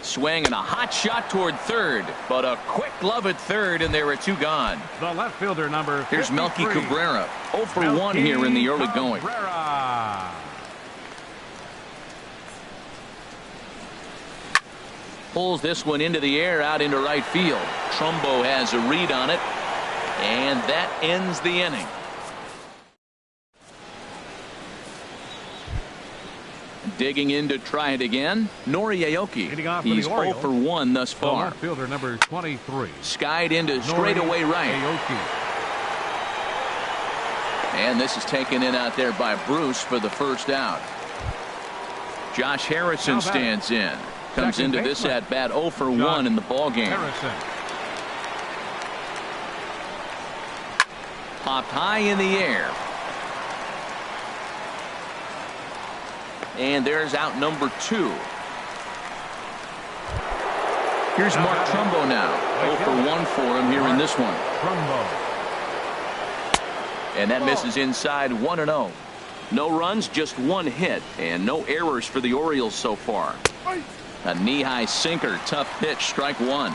Swing and a hot shot toward third, but a quick glove at third, and there are two gone. The left fielder number 53. Here's Melky Cabrera. 0 for 1 here in the early going. Pulls this one into the air out into right field. Trumbo has a read on it, and that ends the inning. Digging in to try it again, Nori Aoki. He's 0 for 1 thus far. Left fielder number 23. Skied into straightaway right. Aoki. And this is taken in out there by Bruce for the first out. Josh Harrison stands in. Comes into this at bat 0 for 1 in the ball game. Popped high in the air. And there's out number 2. Here's Mark Trumbo now. 0 for 1 for him here in this one. And that misses inside, 1-0. No runs, just one hit, and no errors for the Orioles so far. A knee-high sinker, tough pitch, strike one.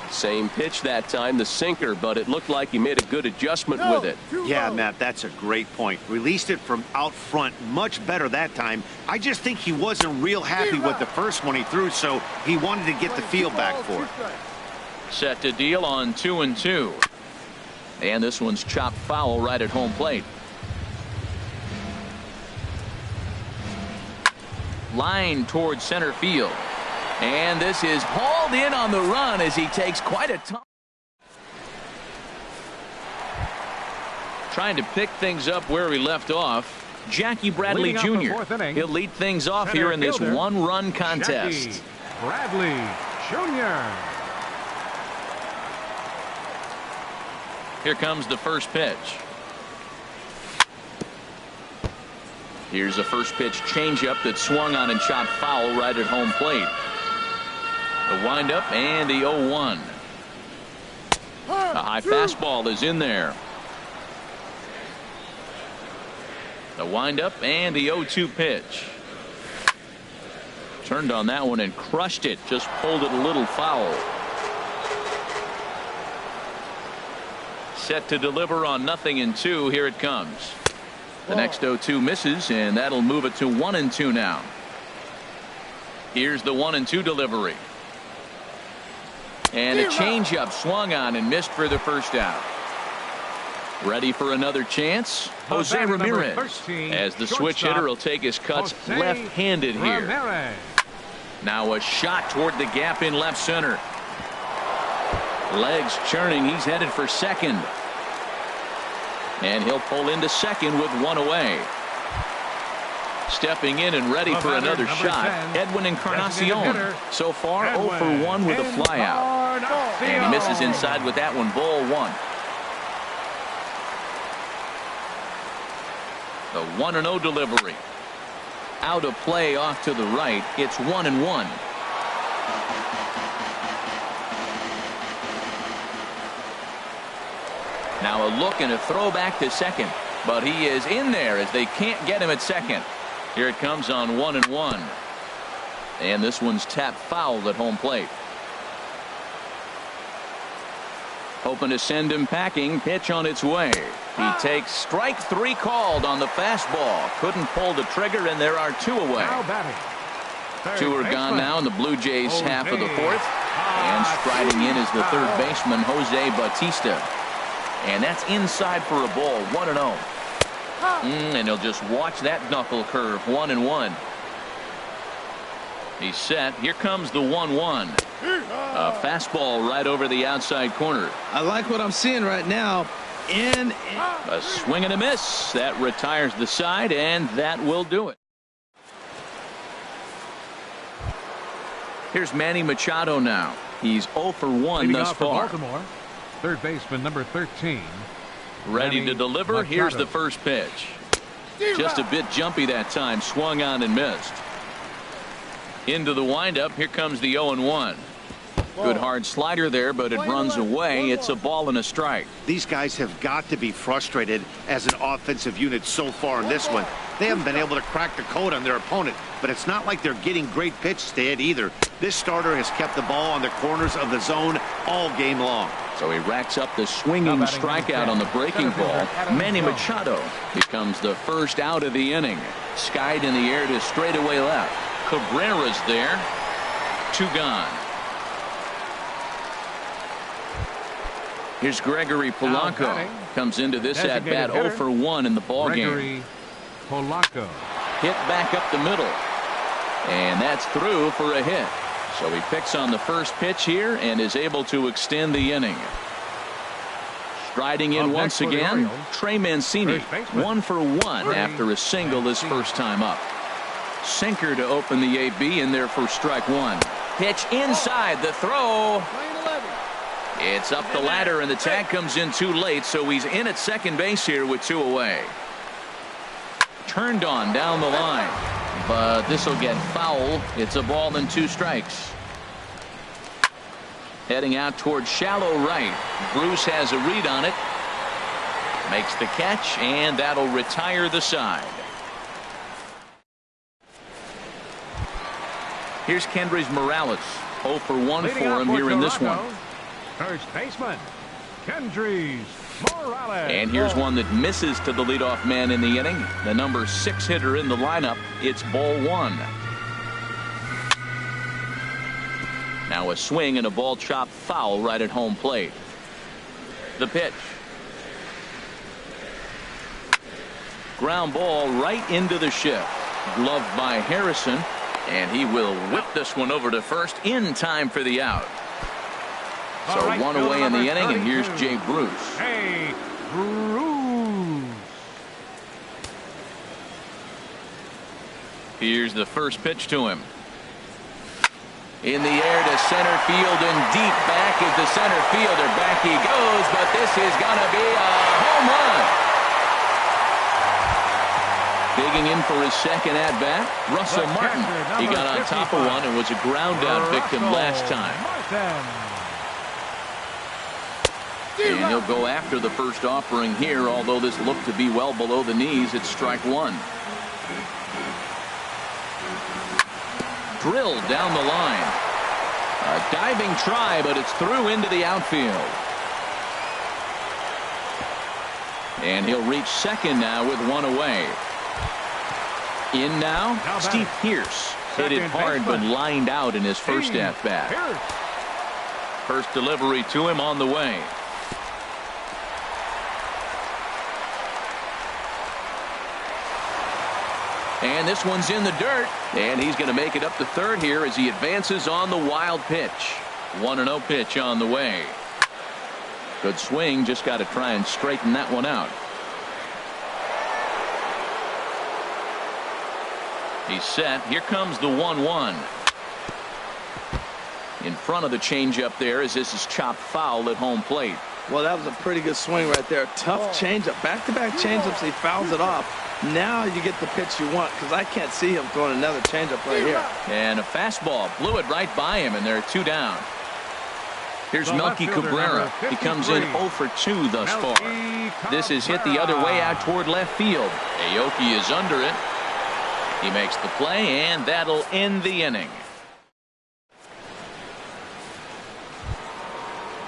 Same pitch that time, the sinker, but it looked like he made a good adjustment with it. Yeah, Matt, that's a great point. Released it from out front much better that time. I just think he wasn't real happy with the first one he threw, so he wanted to get the feel back for it. Set to deal on 2-2. And this one's chopped foul right at home plate. Line towards center field. And this is hauled in on the run as he takes quite a time. Trying to pick things up where he left off. Jackie Bradley Jr. He'll lead things off here in this one-run contest. Jackie Bradley Jr. Here comes the first pitch. Here's a first pitch changeup that swung on and chopped foul right at home plate. The windup and the 0-1. A high fastball is in there. The windup and the 0-2 pitch. Turned on that one and crushed it. Just pulled it a little foul. Set to deliver on 0-2. Here it comes. The next 0-2 misses, and that'll move it to 1-2 now. Here's the 1-2 delivery. And a changeup swung on and missed for the first out. Ready for another chance? Jose Ramirez, as the switch hitter will take his cuts left-handed here. Now a shot toward the gap in left center. Legs churning. He's headed for second. And he'll pull into second with one away. Stepping in and ready for another shot, Edwin Encarnacion. So far, 0 for 1 with a flyout. And he misses inside with that one, ball one. The 1-0 delivery. Out of play off to the right. It's 1-1. Now a look and a throw back to second. But he is in there as they can't get him at second. Here it comes on 1-1. And this one's tapped foul at home plate. Hoping to send him packing. Pitch on its way. He takes strike three called on the fastball. Couldn't pull the trigger, and there are two away. Two are gone now in the Blue Jays half of the fourth. And striding in is the third baseman, Jose Bautista. And that's inside for a ball, 1-0. And he'll just watch that knuckle curve, 1-1. He's set. Here comes the 1-1. A fastball right over the outside corner. I like what I'm seeing right now. A swing and a miss. That retires the side, and that will do it. Here's Manny Machado now. He's 0 for 1 thus far. Baltimore, third baseman number 13. Ready to deliver. Machado. Here's the first pitch. Just a bit jumpy that time. Swung on and missed. Into the windup. Here comes the 0-1. Good hard slider there, but it runs away. It's a ball and a strike. These guys have got to be frustrated as an offensive unit so far in this one. They haven't been able to crack the code on their opponent, but it's not like they're getting great pitches to hit either. This starter has kept the ball on the corners of the zone all game long. So he racks up the swinging strikeout on the breaking ball. Manny Machado becomes the first out of the inning. Skied in the air to straightaway left. Cabrera's there. Two gone. Here's Gregory Polanco. Comes into this at bat 0 for 1 in the ball game. Polanco. Hit back up the middle. And that's through for a hit. So he picks on the first pitch here and is able to extend the inning. Striding in once again, Trey Mancini. 1 for 1 after a single his first time up. Sinker to open the AB in there for strike one. Pitch inside, the throw. It's up the ladder, and the tag comes in too late, so he's in at second base here with two away. Turned on down the line, but this will get foul. It's a ball and 2 strikes. Heading out towards shallow right. Bruce has a read on it. Makes the catch, and that'll retire the side. Here's Kendrys Morales. 0 for 1 for him here in this one. First baseman, Kendrys Morales. And here's one that misses to the leadoff man in the inning. The number 6 hitter in the lineup. It's ball 1. Now a swing and a ball chopped foul right at home plate. The pitch. Ground ball right into the shift. Gloved by Harrison. And he will whip this one over to first in time for the out. So right, one away in the inning, and here's Jay Bruce. Hey, Bruce. Here's the first pitch to him. In the air to center field and deep back is the center fielder. Back he goes, but this is going to be a home run. Digging in for his second at-bat, Russell Martin. He got on top of one and was a ground-out victim last time. And he'll go after the first offering here, although this looked to be well below the knees. It's strike 1. Drilled down the line. A diving try, but it's through into the outfield. And he'll reach second now with one away. In now, Steve Pearce. Hit it hard but lined out in his first at-bat. First delivery to him on the way. And this one's in the dirt. And he's going to make it up to third here as he advances on the wild pitch. 1-0 pitch on the way. Good swing. Just got to try and straighten that one out. He's set. Here comes the 1-1. In front of the changeup there as this is chopped foul at home plate. Well, that was a pretty good swing right there. Tough changeup. Back-to-back changeups. He fouls it off. Now you get the pitch you want, because I can't see him throwing another changeup right here. And a fastball blew it right by him, and there are 2 down. Here's Melky Cabrera. He comes in 0 for 2 thus far. This is hit the other way out toward left field. Aoki is under it. He makes the play, and that'll end the inning.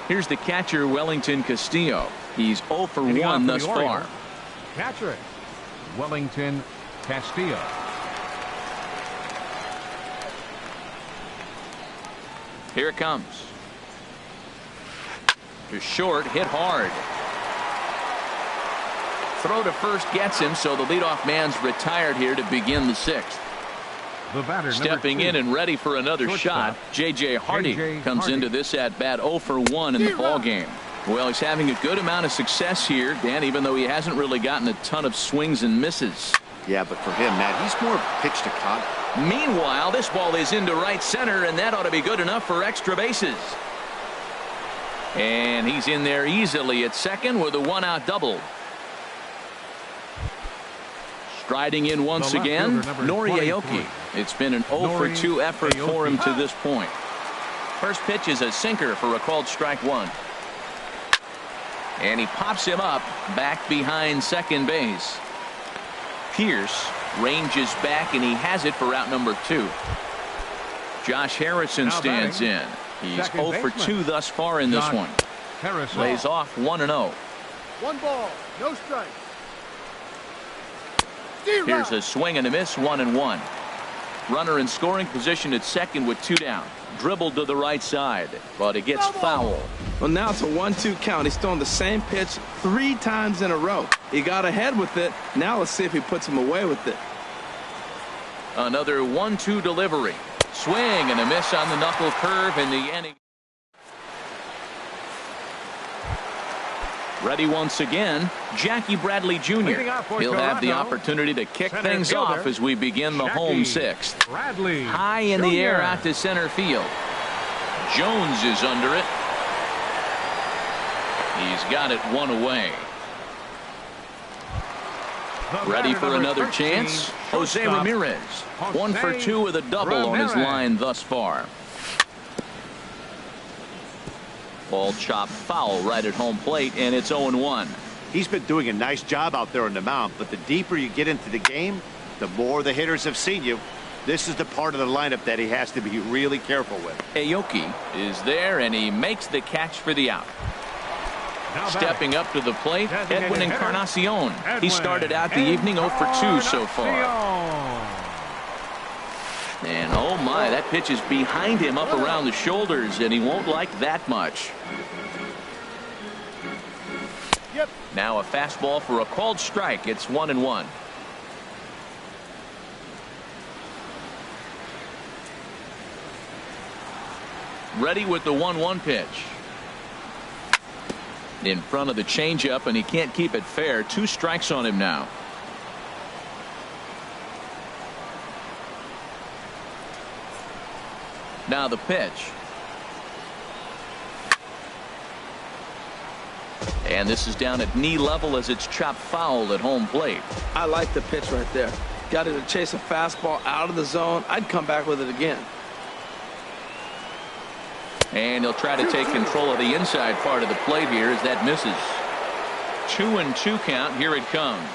Here's the catcher, Wellington Castillo. He's 0 for 1 thus far. Catcher, Wellington Castillo. Here it comes. To short, hit hard. Throw to first gets him, so the leadoff man's retired here to begin the 6th. The batter, stepping in and ready for another shot, J.J. Hardy comes into this at-bat 0 for 1 in the ballgame. Well, he's having a good amount of success here, Dan, even though he hasn't really gotten a ton of swings and misses. Yeah, but for him, Matt, he's more pitch to cut. Meanwhile, this ball is into right center, and that ought to be good enough for extra bases. And he's in there easily at second with a 1-out double. Striding in once again, Nori Aoki. It's been an 0 for 2 effort for him to this point. First pitch is a sinker for a called strike 1. And he pops him up back behind second base. Pearce ranges back, and he has it for out number 2. Josh Harrison stands in. He's 0 for 2 thus far in this one. Lays off 1-0. 1 ball, no strike. Here's a swing and a miss, 1-1. Runner in scoring position at second with 2 down. Dribbled to the right side, but it gets foul. Well, now it's a 1-2 count. He's throwing the same pitch 3 times in a row. He got ahead with it. Now let's see if he puts him away with it. Another 1-2 delivery. Swing and a miss on the knuckle curve in the inning. Ready once again, Jackie Bradley Jr. He'll have the opportunity to kick things off as we begin the home 6th. High in the air out to center field. Jones is under it. He's got it 1 away. Ready for another chance? Jose Ramirez. 1 for 2 with a double on his line thus far. Ball chopped foul right at home plate, and it's 0-1. He's been doing a nice job out there on the mound, but the deeper you get into the game, the more the hitters have seen you. This is the part of the lineup that he has to be really careful with. Aoki is there, and he makes the catch for the out. Stepping up to the plate, Edwin Encarnacion. He started out the evening 0 for 2 so far. And oh my, that pitch is behind him up around the shoulders, and he won't like that much. Now a fastball for a called strike. It's 1-1. Ready with the 1-1 pitch. In front of the changeup, and he can't keep it fair. 2 strikes on him now. Now the pitch. And this is down at knee level as it's chopped foul at home plate. I like the pitch right there. Got it to chase a fastball out of the zone. I'd come back with it again. And he'll try to take control of the inside part of the plate here as that misses. 2-2 count. Here it comes.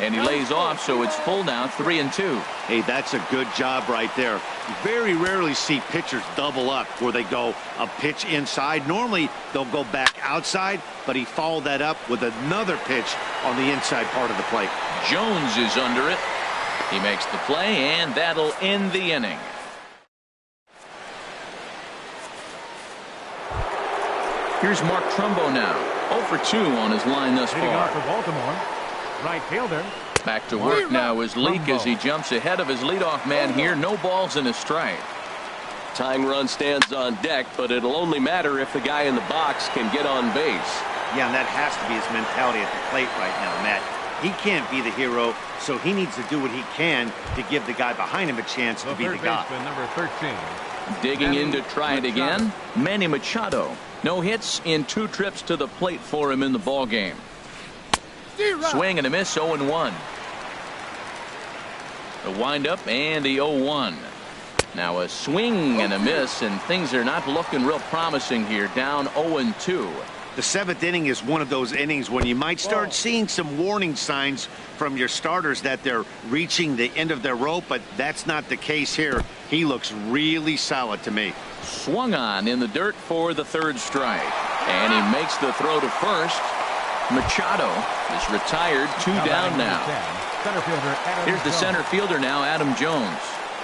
And he lays off, so it's full now, 3-2. Hey, that's a good job right there. You very rarely see pitchers double up where they go a pitch inside. Normally, they'll go back outside, but he followed that up with another pitch on the inside part of the plate. Jones is under it. He makes the play, and that'll end the inning. Here's Mark Trumbo now. 0 for 2 on his line thus far. For Baltimore, right fielder. Back to work now is Leake as he jumps ahead of his leadoff man here. No balls and a strike. Tying run stands on deck, but it'll only matter if the guy in the box can get on base. Yeah, and that has to be his mentality at the plate right now, Matt. He can't be the hero, so he needs to do what he can to give the guy behind him a chance to be the guy. Number 13. Digging in to try it again, Manny Machado. No hits in 2 trips to the plate for him in the ball game. Swing and a miss, 0-1. The windup and the 0-1. Now a swing and a miss, and things are not looking real promising here. Down 0-2. The 7th inning is one of those innings when you might start seeing some warning signs from your starters that they're reaching the end of their rope, but that's not the case here. He looks really solid to me. Swung on in the dirt for the 3rd strike, and he makes the throw to first. Machado is retired. 2 down now. Here's the center fielder now, Adam Jones.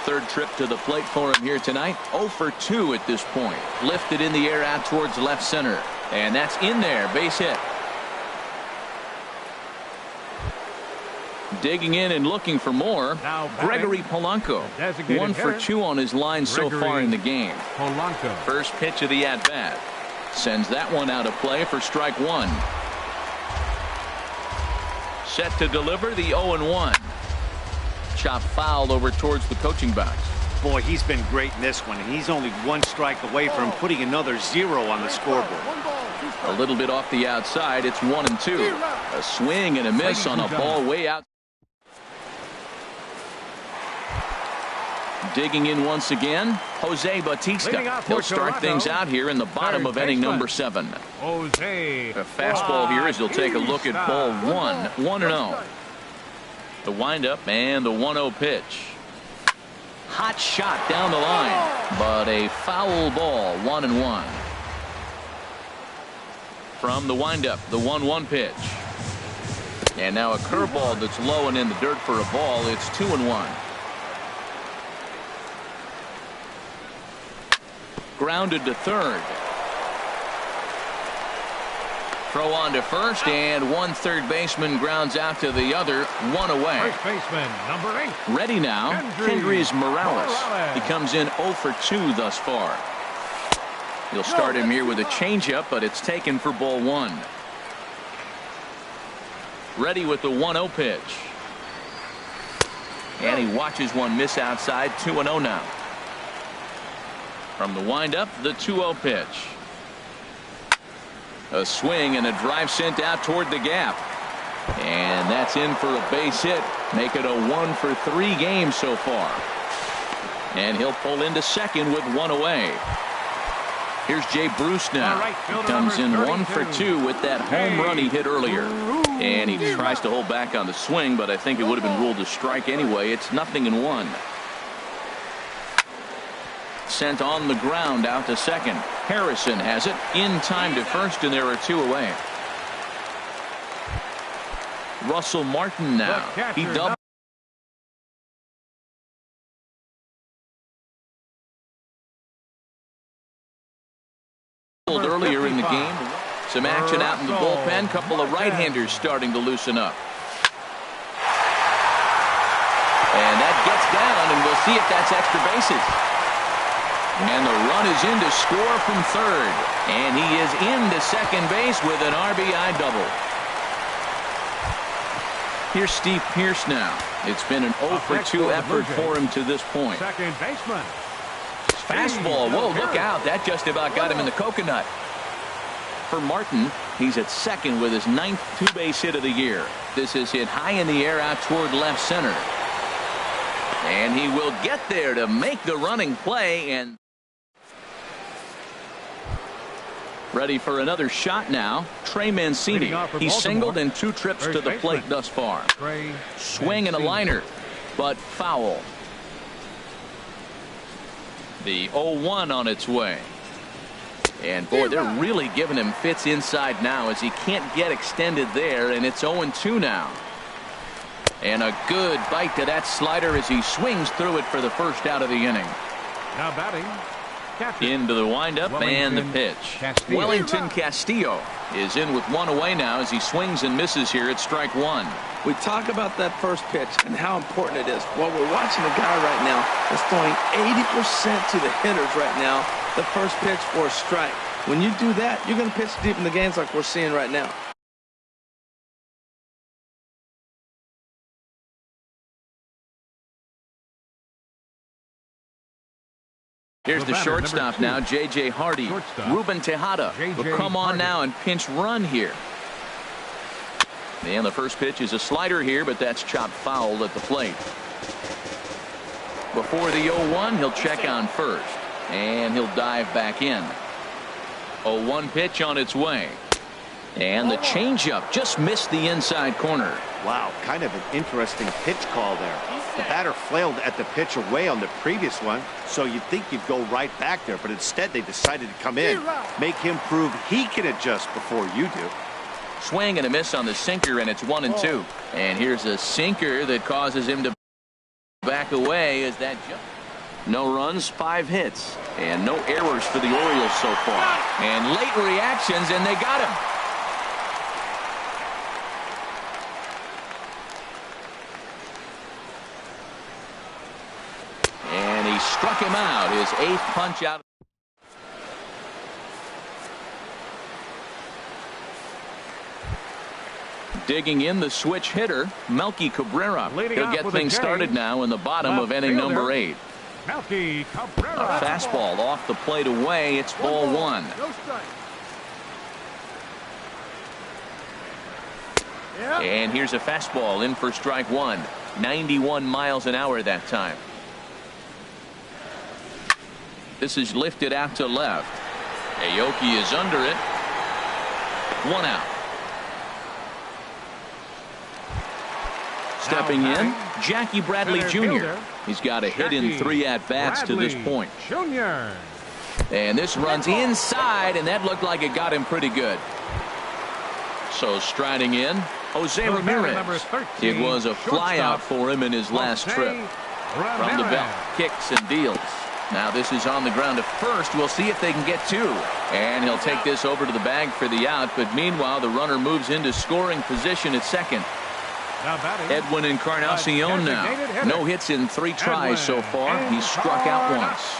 3rd trip to the plate for him here tonight. 0 for 2 at this point. Lifted in the air out towards left center. And that's in there. Base hit. Digging in and looking for more. Gregory Polanco. 1 for 2 on his line so far in the game. Polanco. First pitch of the at-bat. Sends that one out of play for strike 1. Set to deliver the 0-1. Chop foul over towards the coaching box. Boy, he's been great in this one, and he's only 1 strike away from putting another 0 on the scoreboard. A little bit off the outside. It's 1-2. A swing and a miss on a ball way out. Digging in once again, Jose Bautista. He'll start things out here in the bottom of inning number 7. Jose. A fastball here as he'll take a look at ball 1. 1-0. The windup and the 1-0 pitch. Hot shot down the line, but a foul ball. 1-1. From the windup, the 1-1 pitch. And now a curveball that's low and in the dirt for a ball. It's 2-1. Grounded to 3rd. Throw on to first, and 1 third baseman grounds out to the other. 1 away. First baseman, number 8. Ready now, Kendrys Morales. He comes in 0 for 2 thus far. He'll start him here with a changeup, but it's taken for ball 1. Ready with the 1-0 pitch. And he watches one miss outside. 2-0 now. From the windup, the 2-0 pitch. A swing and a drive sent out toward the gap. And that's in for a base hit. Make it a 1 for 3 game so far. And he'll pull into second with 1 away. Here's Jay Bruce now. He comes in 1 for 2 with that home run he hit earlier. And he tries to hold back on the swing, but I think it would have been ruled a strike anyway. It's 0-1. Sent on the ground out to second. Harrison has it in time to first, and there are 2 away. Russell Martin now. He doubled earlier in the game. Some action out in the bullpen. Couple of right-handers starting to loosen up. And that gets down, and we'll see if that's extra bases. And the run is in to score from third. And he is into second base with an RBI double. Here's Steve Pearce now. It's been an 0 for 2 effort for him to this point. Second baseman. Fastball. Whoa, look out. That just about got him in the coconut. For Martin, he's at second with his 9th two-base hit of the year. This is hit high in the air out toward left center. And he will get there to make the running play. And ready for another shot now. Trey Mancini. He's singled in 2 trips to the plate thus far. Swing and a liner, but foul. The 0-1 on its way. And boy, they're really giving him fits inside now as he can't get extended there, and it's 0-2 now. And a good bite to that slider as he swings through it for the first out of the inning. Now batting. Into the windup and the pitch. Castillo. Wellington Castillo is in with 1 away now as he swings and misses here at strike 1. We talk about that first pitch and how important it is. Well, we're watching a guy right now that's throwing 80% to the hitters right now. The first pitch for a strike. When you do that, you're going to pitch deep in the games like we're seeing right now. Here's the shortstop now, J.J. Hardy. Ruben Tejada will come on now and pinch run here. And the first pitch is a slider here, but that's chopped foul at the plate. Before the 0-1, he'll check on first. And he'll dive back in. 0-1 pitch on its way. And the changeup just missed the inside corner. Wow, kind of an interesting pitch call there. The batter flailed at the pitch away on the previous one, so you'd think you'd go right back there, but instead they decided to come in, make him prove he can adjust before you do. Swing and a miss on the sinker, and it's 1-2. And here's a sinker that causes him to back away as that jump. No runs, 5 hits, and no errors for the Orioles so far. And late reactions, and they got him. And he struck him out, his 8th punch out. Digging in the switch hitter, Melky Cabrera. He'll get things started now in the bottom of inning number 8. Melky Cabrera. A fastball off the plate away. It's ball 1. No strike. And here's a fastball in for strike 1. 91 miles an hour that time. This is lifted out to left. Aoki is under it. 1 out. Stepping in, Jackie Bradley Jr. He's got a hit in 3 at-bats to this point. Jr. And this runs inside, and that looked like it got him pretty good. So striding in, Jose Ramirez. It was a flyout for him in his last trip. From the belt, kicks and deals. Now this is on the ground to first. We'll see if they can get 2. And he'll take this over to the bag for the out. But meanwhile, the runner moves into scoring position at second. Edwin Encarnacion now. No hits in 3 tries so far. He's struck out once.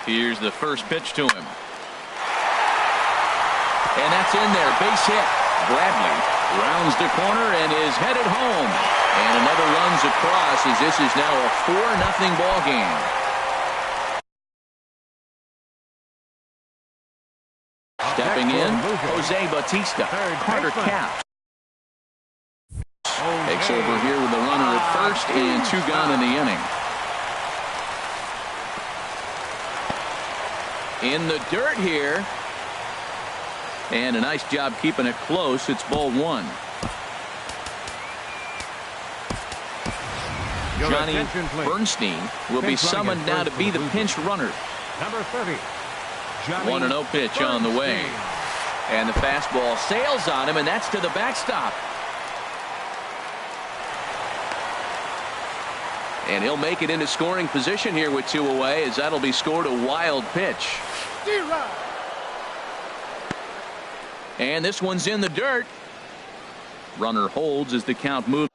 Here's the first pitch to him. And that's in there. Base hit. Bradley rounds the corner and is headed home. And another runs across as this is now a 4-0 ball game. Stepping in, Jose Bautista. Carter Cap takes over here with the runner at first and 2 gone in the inning. In the dirt here. And a nice job keeping it close. It's ball one. Johnny Bernstein will be summoned now to be the pinch runner. Number 30. 1-0 pitch on the way. And the fastball sails on him, and that's to the backstop. And he'll make it into scoring position here with 2 away, as that'll be scored a wild pitch. And this one's in the dirt. Runner holds as the count moves.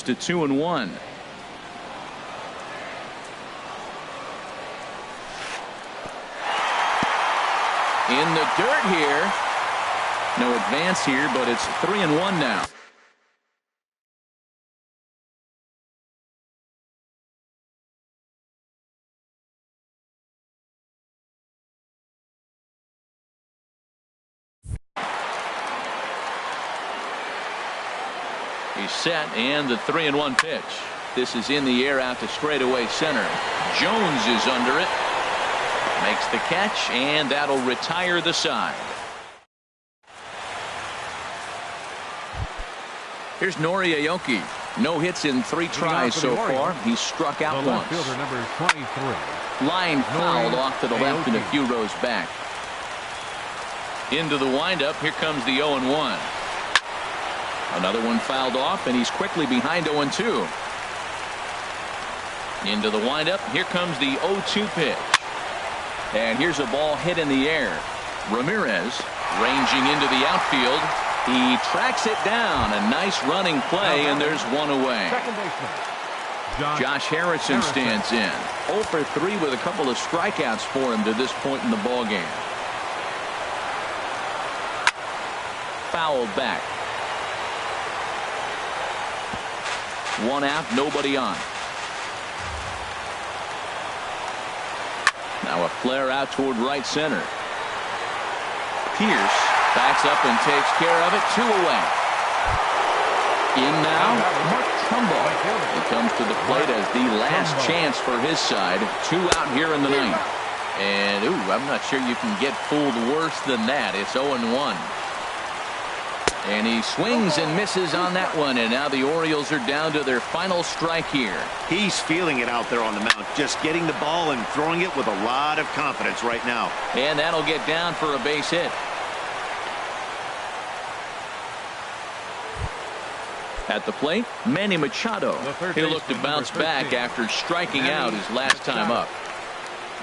To 2-1. In the dirt here. No advance here, but it's 3-1 now. He's set, and the 3-1 pitch. This is in the air out to straightaway center. Jones is under it. Makes the catch, and that'll retire the side. Here's Nori Aoki. No hits in 3 tries so far. He's struck out once. Fielder number 23. Line fouled off to the left and a few rows back. Into the windup. Here comes the 0-1. Another one fouled off, and he's quickly behind 0-2. Into the windup. Here comes the 0-2 pitch. And here's a ball hit in the air. Ramirez ranging into the outfield. He tracks it down. A nice running play, and there's 1 away. Second baseman. Josh Harrison stands in. 0 for 3 with a couple of strikeouts for him to this point in the ballgame. Fouled back. 1 out, nobody on. Now a flare out toward right center. Pierce backs up and takes care of it. 2 away. In now, Mark Trumbo. He comes to the plate as the last chance for his side. 2 out here in the 9th. And, I'm not sure you can get fooled worse than that. It's 0-1. And he swings and misses on that one. And now the Orioles are down to their final strike here. He's feeling it out there on the mound, just getting the ball and throwing it with a lot of confidence right now. And that'll get down for a base hit. At the plate, Manny Machado. He'll look to bounce back after striking out his last time up.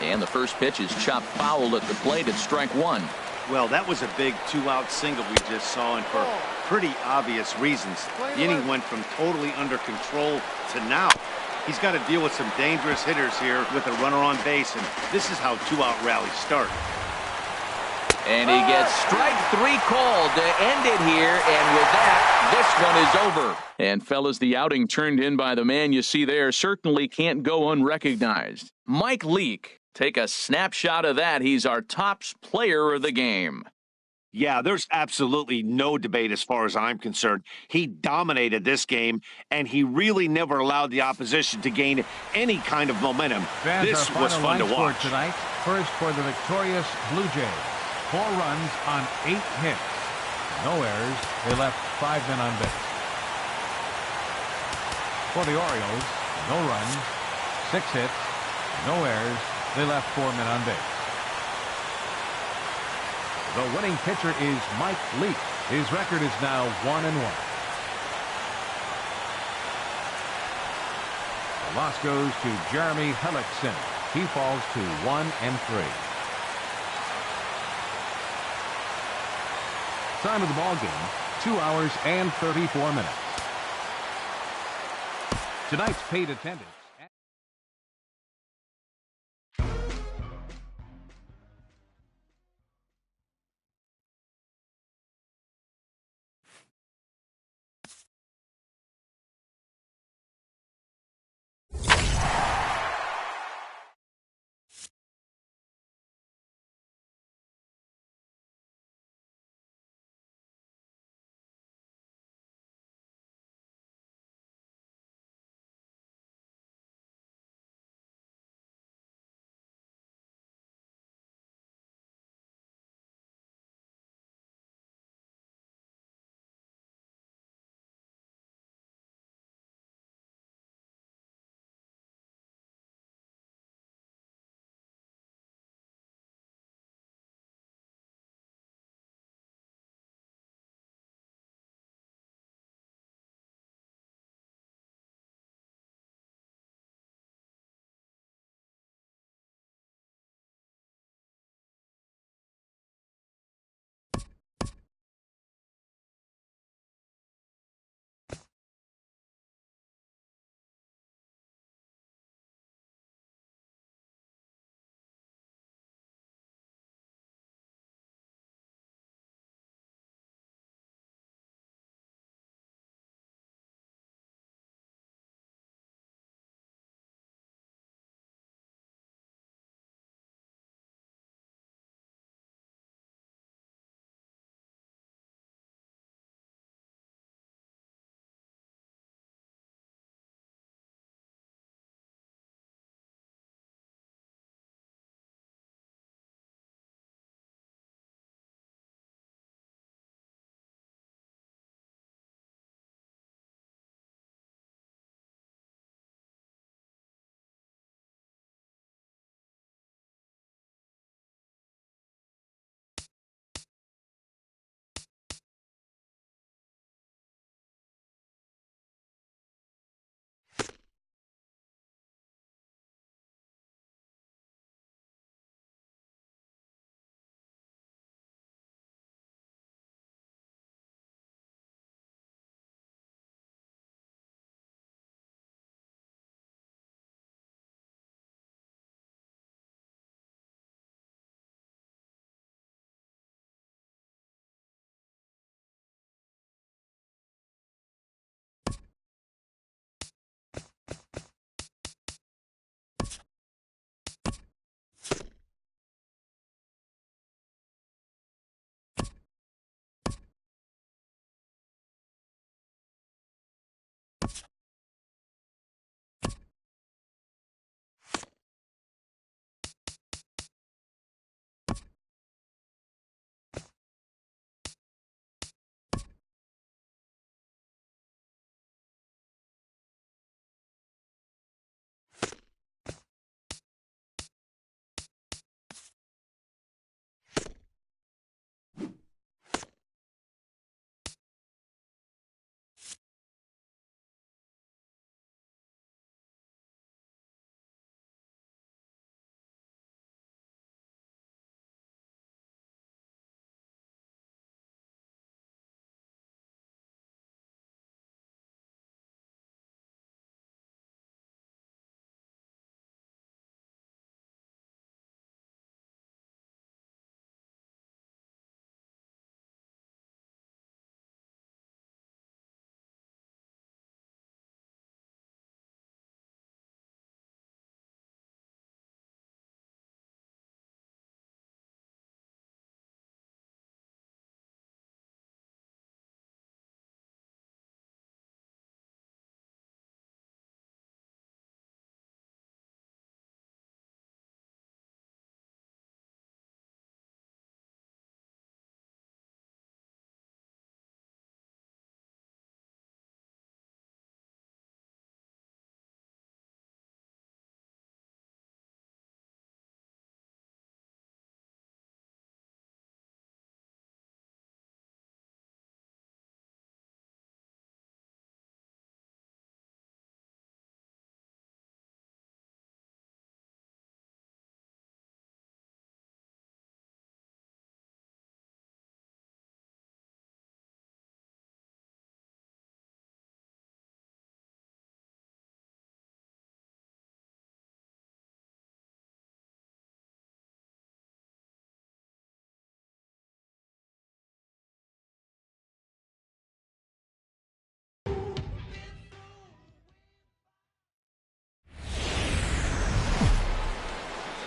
And the first pitch is chopped foul at the plate at strike 1. Well, that was a big 2-out single we just saw, and for pretty obvious reasons. The inning went from totally under control to now. He's got to deal with some dangerous hitters here with a runner on base, and this is how 2-out rallies start. And he gets strike 3 called to end it here, and with that, this one is over. And fellas, the outing turned in by the man you see there certainly can't go unrecognized. Mike Leake. Take a snapshot of that. He's our top player of the game. Yeah, there's absolutely no debate as far as I'm concerned. He dominated this game, and he really never allowed the opposition to gain any kind of momentum. This was fun to watch. Tonight, first for the victorious Blue Jays. 4 runs on 8 hits. No errors. They left 5 men on base. For the Orioles, no runs, 6 hits, no errors. They left 4 men on base. The winning pitcher is Mike Leake. His record is now 1-1. The loss goes to Jeremy Hellickson. He falls to 1-3. Time of the ball game, 2 hours and 34 minutes. Tonight's paid attendance.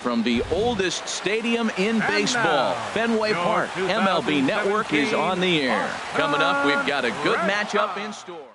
from the oldest stadium in baseball, Fenway your Park. MLB Network is on the air. Coming up, we've got a good matchup in store.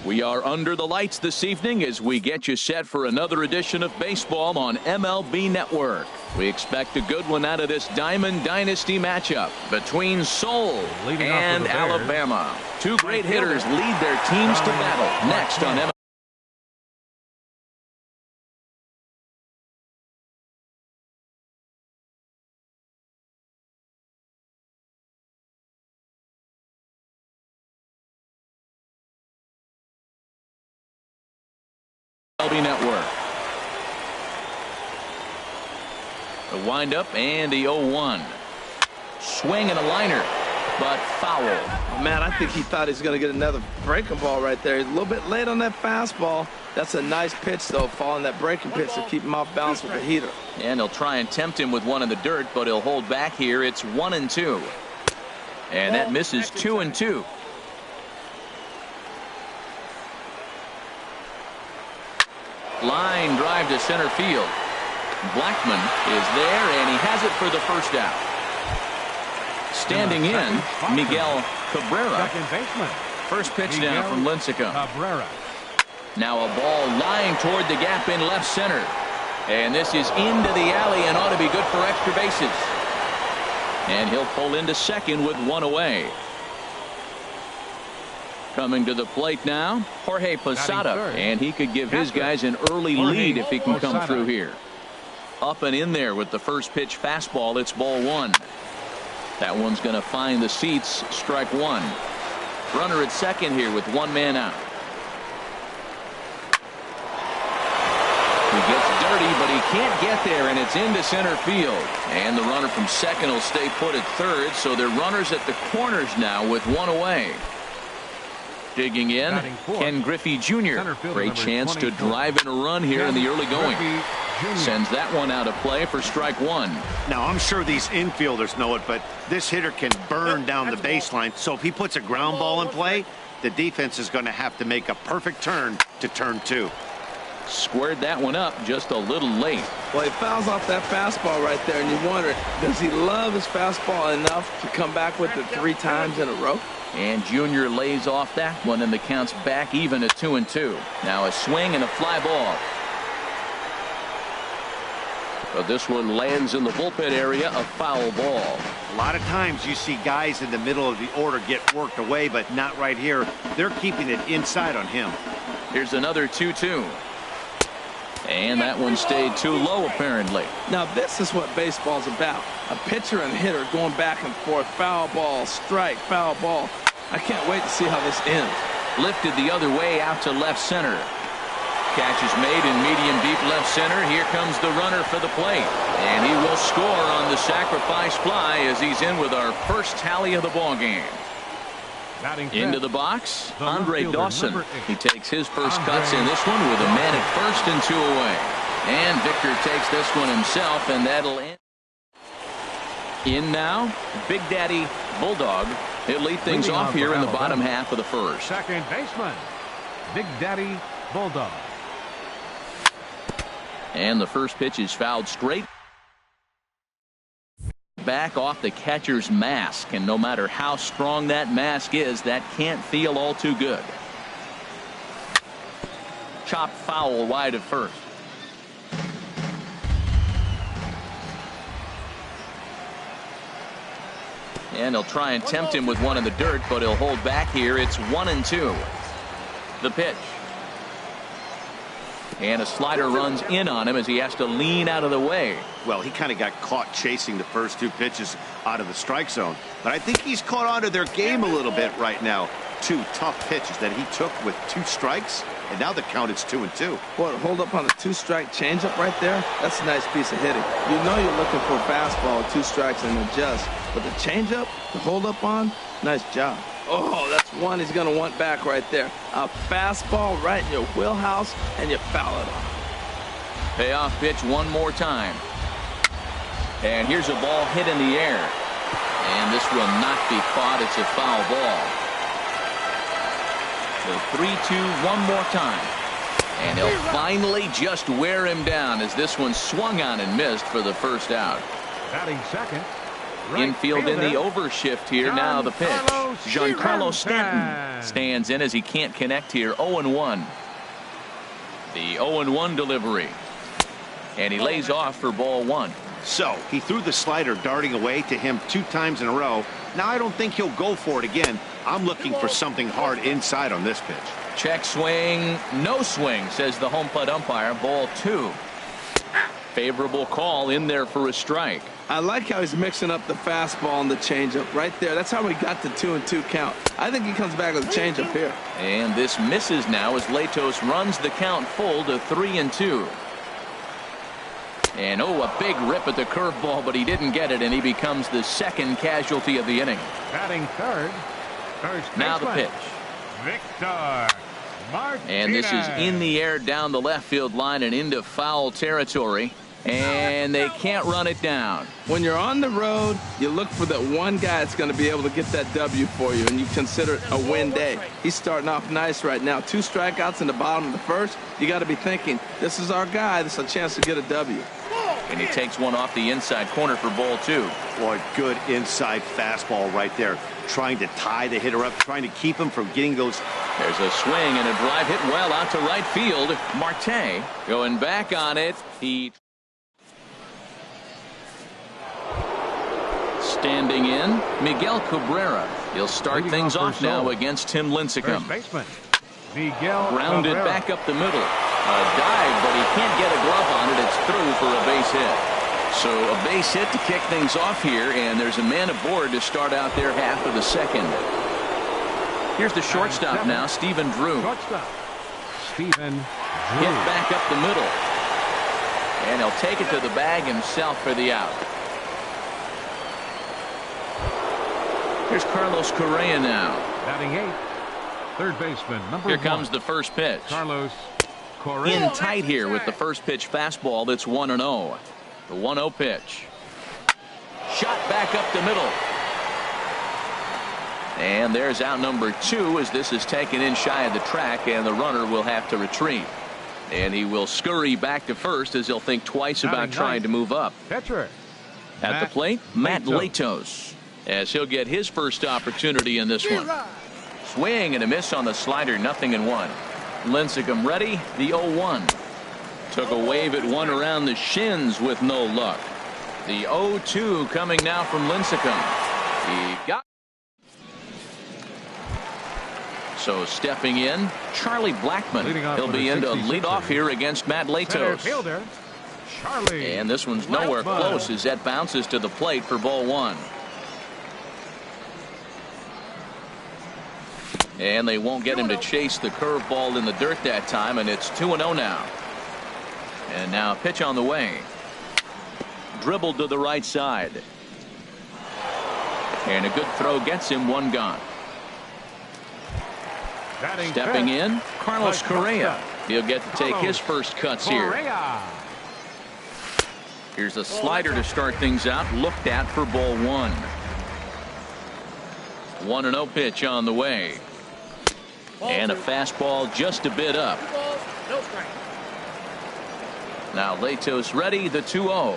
We are under the lights this evening as we get you set for another edition of baseball on MLB Network. We expect a good one out of this Diamond Dynasty matchup between Seoul and Alabama. Two great hitters lead their teams to battle next on MLB. Network. The windup and the 0-1. Swing and a liner, but foul. Oh, man, I think he thought he was going to get another breaking ball right there. He's a little bit late on that fastball. That's a nice pitch, though, following that breaking pitch to keep him off balance with the heater. And he'll try and tempt him with one in the dirt, but he'll hold back here. It's 1-2. And that misses 2-2. Line drive to center field. Blackman is there, and he has it for the first out. Standing in, Miguel Cabrera. Second baseman. First pitch down from Lincecum. Cabrera. Now a ball lying toward the gap in left center. And this is into the alley and ought to be good for extra bases. And he'll pull into second with one away. Coming to the plate now, Jorge Posada, and he could give his guys an early lead if he can come through here. Up and in there with the first pitch fastball. It's ball one. That one's going to find the seats. Strike one. Runner at second here with one man out. He gets dirty, but he can't get there, and it's into center field. And the runner from second will stay put at third, so they're runners at the corners now with one away. Digging in, Ken Griffey Jr. Great chance to drive in a run here in the early going. Sends that one out of play for strike one. Now, I'm sure these infielders know it, but this hitter can burn down the baseline. So if he puts a ground ball in play, the defense is going to have to make a perfect turn to turn two. Squared that one up just a little late. Well, he fouls off that fastball right there, and you wonder, does he love his fastball enough to come back with it 3 times in a row? And Junior lays off that one, and the count's back even at 2-2. Now a swing and a fly ball. But this one lands in the bullpen area, a foul ball. A lot of times you see guys in the middle of the order get worked away, but not right here. They're keeping it inside on him. Here's another 2-2. And that one stayed too low, apparently. Now, this is what baseball's about. A pitcher and hitter going back and forth. Foul ball, strike, foul ball. I can't wait to see how this ends. Lifted the other way out to left center. Catch is made in medium deep left center. Here comes the runner for the plate. And he will score on the sacrifice fly as he's in with our first tally of the ball game. Into the box, Andre Dawson. He takes his first cuts in this one with a man at first and 2 away. And Victor takes this one himself, and that'll end. In now, Big Daddy Bulldog. He'll lead things off here in the bottom half of the first. Second baseman, Big Daddy Bulldog. And the first pitch is fouled straight back off the catcher's mask, and no matter how strong that mask is, that can't feel all too good. Chopped foul wide of first. And he'll try and tempt him with one in the dirt, but he'll hold back here. It's 1-2. The pitch. And a slider runs in on him as he has to lean out of the way. Well, he kind of got caught chasing the first 2 pitches out of the strike zone. But I think he's caught on to their game a little bit right now. 2 tough pitches that he took with 2 strikes. And now the count is 2-2. Boy, to hold up on a 2-strike changeup right there, that's a nice piece of hitting. You know you're looking for a fastball with 2 strikes and adjust. But the changeup to hold up on, nice job. Oh, that's one he's going to want back right there. A fastball right in your wheelhouse, and you foul it off. Payoff pitch one more time. And here's a ball hit in the air. And this will not be caught. It's a foul ball. So 3-2 one more time. And he'll finally just wear him down as this one swung on and missed for the first out. Batting second, Infield in the overshift here. Now the pitch. Giancarlo Stanton stands in as he can't connect here. 0-1. The 0-1 delivery. And he lays off for ball one. So he threw the slider darting away to him 2 times in a row. Now I don't think he'll go for it again. I'm looking for something hard inside on this pitch. Check swing. No swing, says the home plate umpire. Ball 2. Favorable call in there for a strike. I like how he's mixing up the fastball and the changeup right there. That's how we got the 2-2 count. I think he comes back with a changeup here. And this misses now as Latos runs the count full to 3-2. And a big rip at the curveball, but he didn't get it, and he becomes the second casualty of the inning. Batting third. Now the pitch. Victor Martinez. And this is in the air down the left field line and into foul territory. And they can't run it down. When you're on the road, you look for that one guy that's going to be able to get that W for you, and you consider it a win day. He's starting off nice right now. 2 strikeouts in the bottom of the first. You got to be thinking, this is our guy. This is a chance to get a W. And he takes one off the inside corner for ball 2. Boy, good inside fastball right there. Trying to tie the hitter up, trying to keep him from getting those. There's a swing and a drive hit well out to right field. Marte going back on it. He standing in, Miguel Cabrera. He'll start things off now against Tim Lincecum. Grounded back up the middle. A dive, but he can't get a glove on it. It's through for a base hit. So a base hit to kick things off here, and there's a man aboard to start out their half of the second. Here's the shortstop now, Stephen Drew. Stephen Drew. Hit back up the middle. And he'll take it to the bag himself for the out. Here's Carlos Correa now. Batting 8th. Third baseman, number 1. Here comes the first pitch. Carlos Correa. In tight here with the first pitch fastball that's 1-0. The 1-0 pitch. Shot back up the middle. And there's out number 2 as this is taken in shy of the track, and the runner will have to retreat. And he will scurry back to first as he'll think twice about trying to move up. Catcher. At the plate, Matt Latos, as he'll get his first opportunity in this one. Swing and a miss on the slider, 0-1. Lincecum ready, the 0-1. Took a wave at one around the shins with no luck. The 0-2 coming now from Lincecum. He got. So stepping in, Charlie Blackmon. He'll be in to lead off here against Matt Latos. And this one's nowhere close as that bounces to the plate for ball 1. And they won't get him to chase the curveball in the dirt that time, and it's 2-0 now. And now pitch on the way. Dribbled to the right side. And a good throw gets him 1 gone. Stepping in, Carlos Correa. He'll get to take his first cuts here. Here's a slider to start things out, looked at for ball 1. 1-0 pitch on the way. And a fastball just a bit up. Now Latos ready, the 2-0.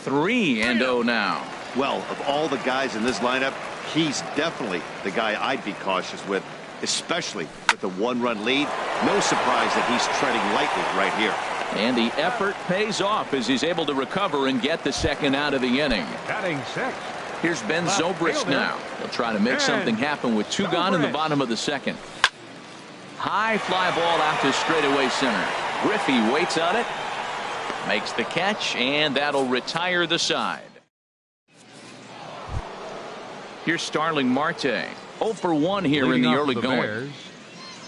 3-0 now. Well, of all the guys in this lineup, he's definitely the guy I'd be cautious with, especially with the 1-run lead. No surprise that he's treading lightly right here. And the effort pays off as he's able to recover and get the second out of the inning. Batting 6th. Here's Ben Zobrist now. He'll try to make something happen with 2 gone in the bottom of the second. High fly ball out to straightaway center. Griffey waits on it, makes the catch, and that'll retire the side. Here's Starling Marte. 0 for 1 here Leading in the off early the going. Bears,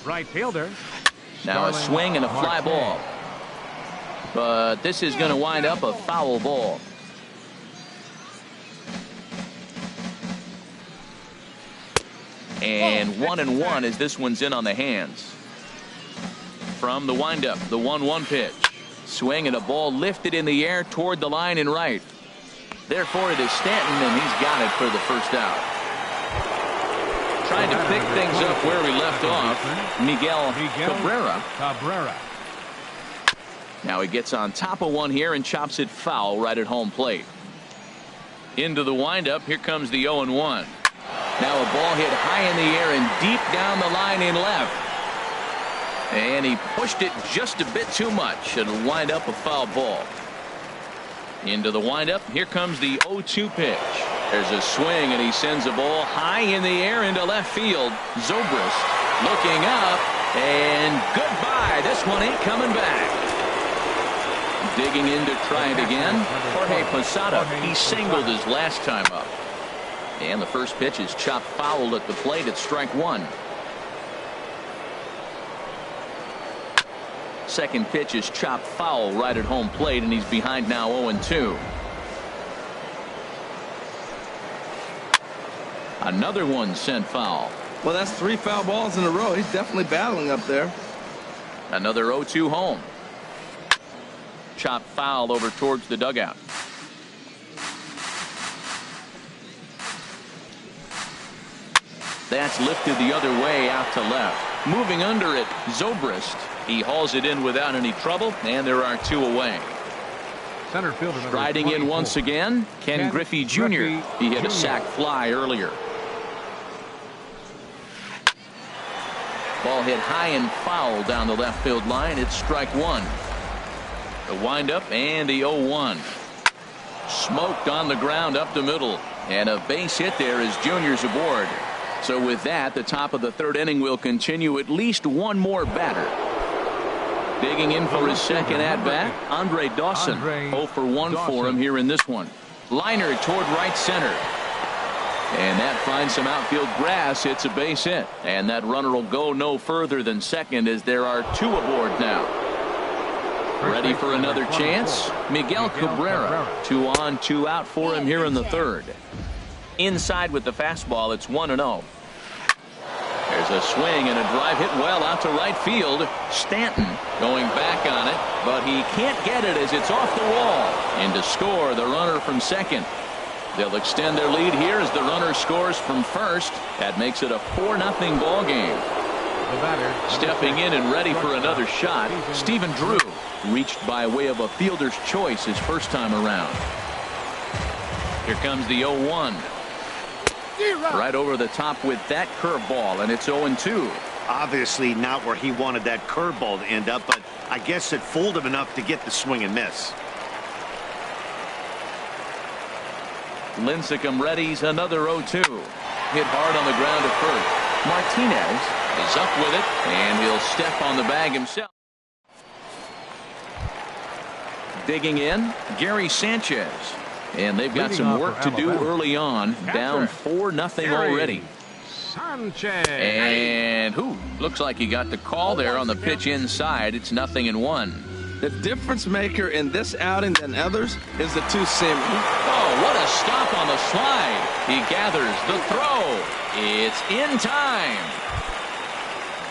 right fielder. Now a Starling swing and a fly Marte. ball. But this is going to wind up a foul ball. And 1-1 as this one's in on the hands. From the windup, the 1-1 pitch. Swing and a ball lifted in the air toward the line and right. Therefore it is Stanton, and he's got it for the first out. Trying to pick things up where we left off, Miguel Cabrera. Now he gets on top of one here and chops it foul right at home plate. Into the windup. Here comes the 0-1. Now a ball hit high in the air and deep down the line in left. And he pushed it just a bit too much. It'll wind up a foul ball. Into the windup. Here comes the 0-2 pitch. There's a swing, and he sends a ball high in the air into left field. Zobrist looking up, and goodbye. This one ain't coming back. Digging in to try it again. Jorge Posada. He singled his last time up. And the first pitch is chopped foul at the plate at strike one. Second pitch is chopped foul right at home plate, and he's behind now 0-2. Another one sent foul. Well, that's 3 foul balls in a row. He's definitely battling up there. Another 0-2 home. Chopped foul over towards the dugout. That's lifted the other way out to left. Moving under it, Zobrist. He hauls it in without any trouble, and there are 2 away. Center fielder Striding in once again, Ken Griffey Jr. He hit a sac fly earlier. Ball hit high and foul down the left field line. It's strike one. The windup and the 0-1. Smoked on the ground up the middle. And a base hit there as Junior's aboard. So with that, the top of the third inning will continue. At least one more batter. Digging in for his second at-bat, Andre Dawson. 0 for 1 for him here in this one. Liner toward right center. And that finds some outfield grass. It's a base hit. And that runner will go no further than second as there are 2 aboard now. Ready for another chance? Miguel Cabrera. 2 on, 2 out for him here in the third. Inside with the fastball, it's 1-0. There's a swing and a drive hit well out to right field. Stanton going back on it, but he can't get it as it's off the wall. And to score, the runner from second. They'll extend their lead here as the runner scores from first. That makes it a 4-0 ball game. Stepping in and ready for another shot, Stephen Drew. Reached by way of a fielder's choice his first time around. Here comes the 0-1. Right over the top with that curveball, and it's 0-2. Obviously not where he wanted that curveball to end up, but I guess it fooled him enough to get the swing and miss. Lincecum readies another 0-2. Hit hard on the ground at first. Martinez is up with it, and he'll step on the bag himself. Digging in, Gary Sanchez. And they've got some work to do early on. Down 4-0 already. Sanchez. And looks like he got the call there on the pitch inside. It's 0-1. The difference maker in this outing than others is the 2-seamer. Oh, what a stop on the slide. He gathers the throw. It's in time.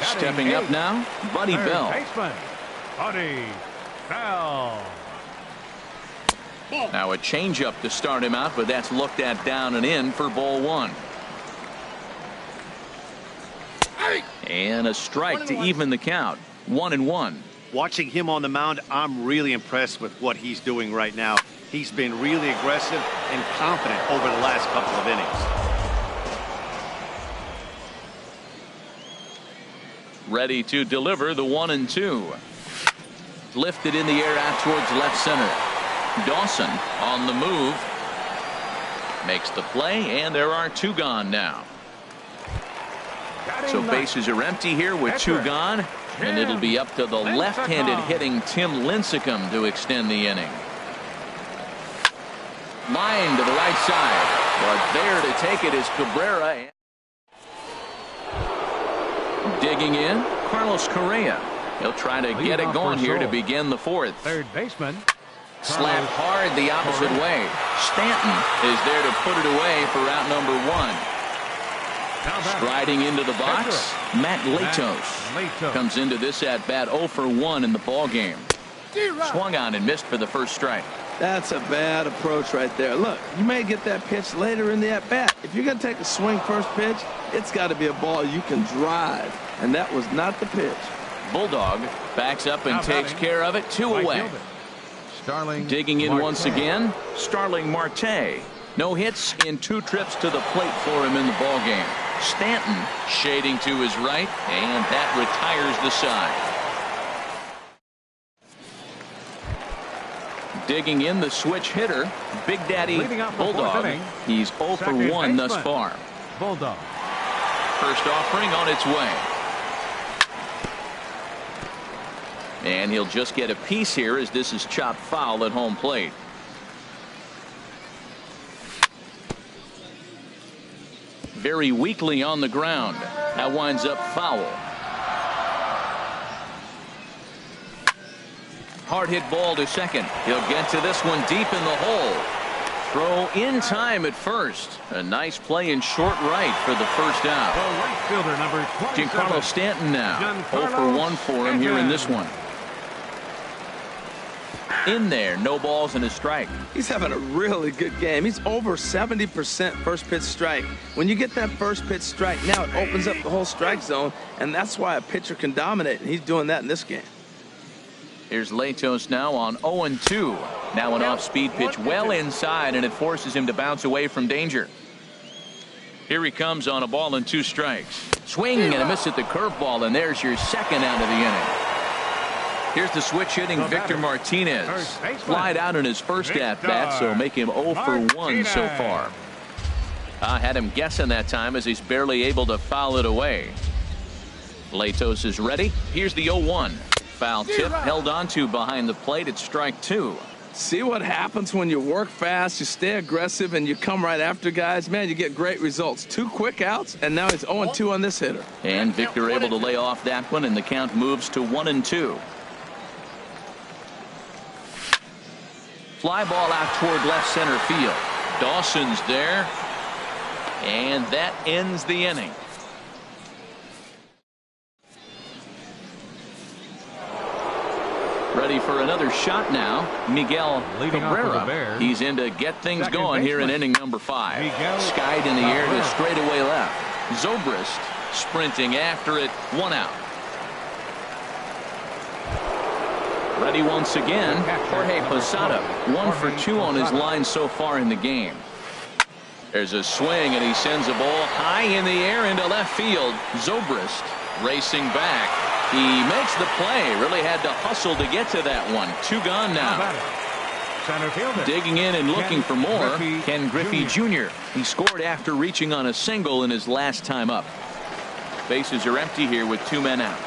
Stepping up now, Buddy Bell. Baseman, Buddy Bell. Now a changeup to start him out, but that's looked at down and in for ball 1. And a strike to even the count. 1-1. Watching him on the mound, I'm really impressed with what he's doing right now. He's been really aggressive and confident over the last couple of innings. Ready to deliver the 1-2. Lifted in the air out towards left center. Dawson on the move. Makes the play, and there are 2 gone now. So bases are empty here with 2 gone. And it'll be up to the left-handed hitting Tim Lincecum to extend the inning. Line to the right side. But there to take it is Cabrera. Digging in, Carlos Correa. He'll try to get it going here to begin the 4th. Third baseman. Slapped hard the opposite way. Stanton is there to put it away for out number 1. Striding into the box, Matt Latos comes into this at bat 0 for 1 in the ball game. Swung on and missed for the first strike. That's a bad approach right there. Look, you may get that pitch later in the at bat. If you're going to take a swing first pitch, it's got to be a ball you can drive, and that was not the pitch. Bulldog backs up and takes care of it. 2 away. Digging in once again, Starling Marte. No hits in 2 trips to the plate for him in the ballgame. Stanton shading to his right, and that retires the side. Digging in the switch hitter, Big Daddy Bulldog. He's 0 for 1 thus far. Bulldog. First offering on its way. And he'll just get a piece here as this is chopped foul at home plate. Very weakly on the ground. That winds up foul. Hard hit ball to second. He'll get to this one deep in the hole. Throw in time at first. A nice play in short right for the first out. The right fielder, number 27. Giancarlo Stanton now. 0 for 1 for him here in this one. In there, no balls and a strike. He's having a really good game. He's over 70% first pitch strike. When you get that first pitch strike, now it opens up the whole strike zone, and that's why a pitcher can dominate, and he's doing that in this game. Here's Latos now on 0-2. Now an off-speed pitch well inside, and it forces him to bounce away from danger. Here he comes on a ball and 2 strikes. Swing and a miss at the curveball, and there's your second out of the inning. Here's the switch hitting Victor Martinez. Flied out in his first at-bat, so make him 0 for 1 so far. I had him guessing that time as he's barely able to foul it away. Latos is ready. Here's the 0-1. Foul tip held onto behind the plate at strike 2. See what happens when you work fast, you stay aggressive, and you come right after guys. Man, you get great results. 2 quick outs, and now he's 0-2 on this hitter. And Victor able to lay off that one, and the count moves to 1-2. Fly ball out toward left center field. Dawson's there, and that ends the inning. Ready for another shot now, Miguel Cabrera. He's in to get things going here in inning number 5. Skied in the air to straightaway left. Zobrist sprinting after it, 1 out. Ready once again, Jorge Posada. 1 for 2 on his line so far in the game. There's a swing, and he sends a ball high in the air into left field. Zobrist racing back. He makes the play. Really had to hustle to get to that one. 2 gone now. Center fielder. Digging in and looking for more, Ken Griffey Jr. He scored after reaching on a single in his last time up. Bases are empty here with 2 men out.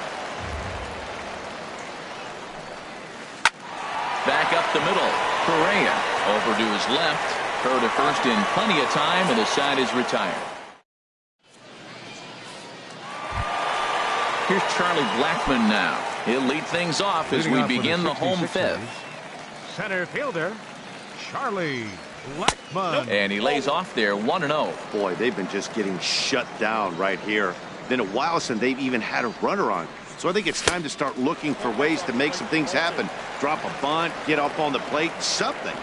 Back up the middle. Correa over to his left. Throw to first in plenty of time, and the side is retired. Here's Charlie Blackmon now. He'll lead things off as we begin the home 5th. Center fielder, Charlie Blackmon. And he lays off there 1-0. Boy, they've been just getting shut down right here. Been a while since they've even had a runner on. So I think it's time to start looking for ways to make some things happen. Drop a bunt, get up on the plate, something.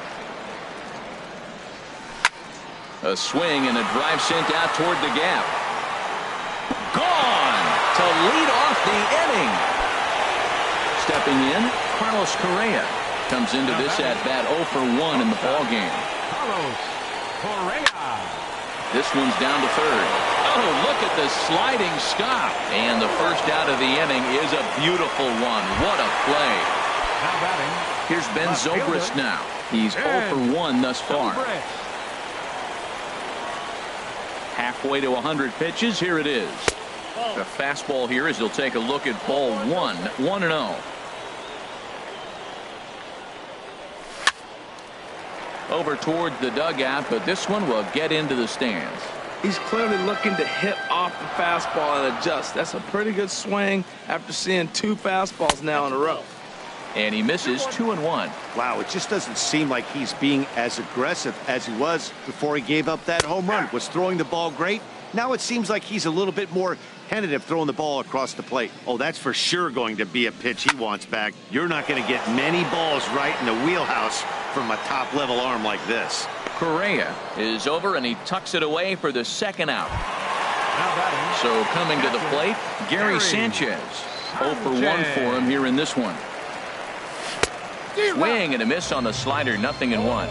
A swing and a drive sent out toward the gap. Gone to lead off the inning. Stepping in, Carlos Correa comes into this at-bat 0 for 1 in the ballgame. Carlos Correa. This one's down to third. Oh, look at the sliding stop. And the first out of the inning is a beautiful one. What a play. Now batting. Here's Ben Zobrist now. He's 0 for 1 thus far. Halfway to 100 pitches. Here it is. The fastball here as he'll take a look at ball 1. 1-0. Over toward the dugout, but this one will get into the stands. He's clearly looking to hit off the fastball and adjust. That's a pretty good swing after seeing 2 fastballs now in a row. And he misses 2-1. Wow, it just doesn't seem like he's being as aggressive as he was before he gave up that home run. Was throwing the ball great. Now it seems like he's a little bit more tentative throwing the ball across the plate. Oh, that's for sure going to be a pitch he wants back. You're not going to get many balls right in the wheelhouse from a top-level arm like this. Correa is over, and he tucks it away for the second out. So coming to the plate, Gary Sanchez. 0 for 1 for him here in this one. Swing and a miss on the slider, 0-1.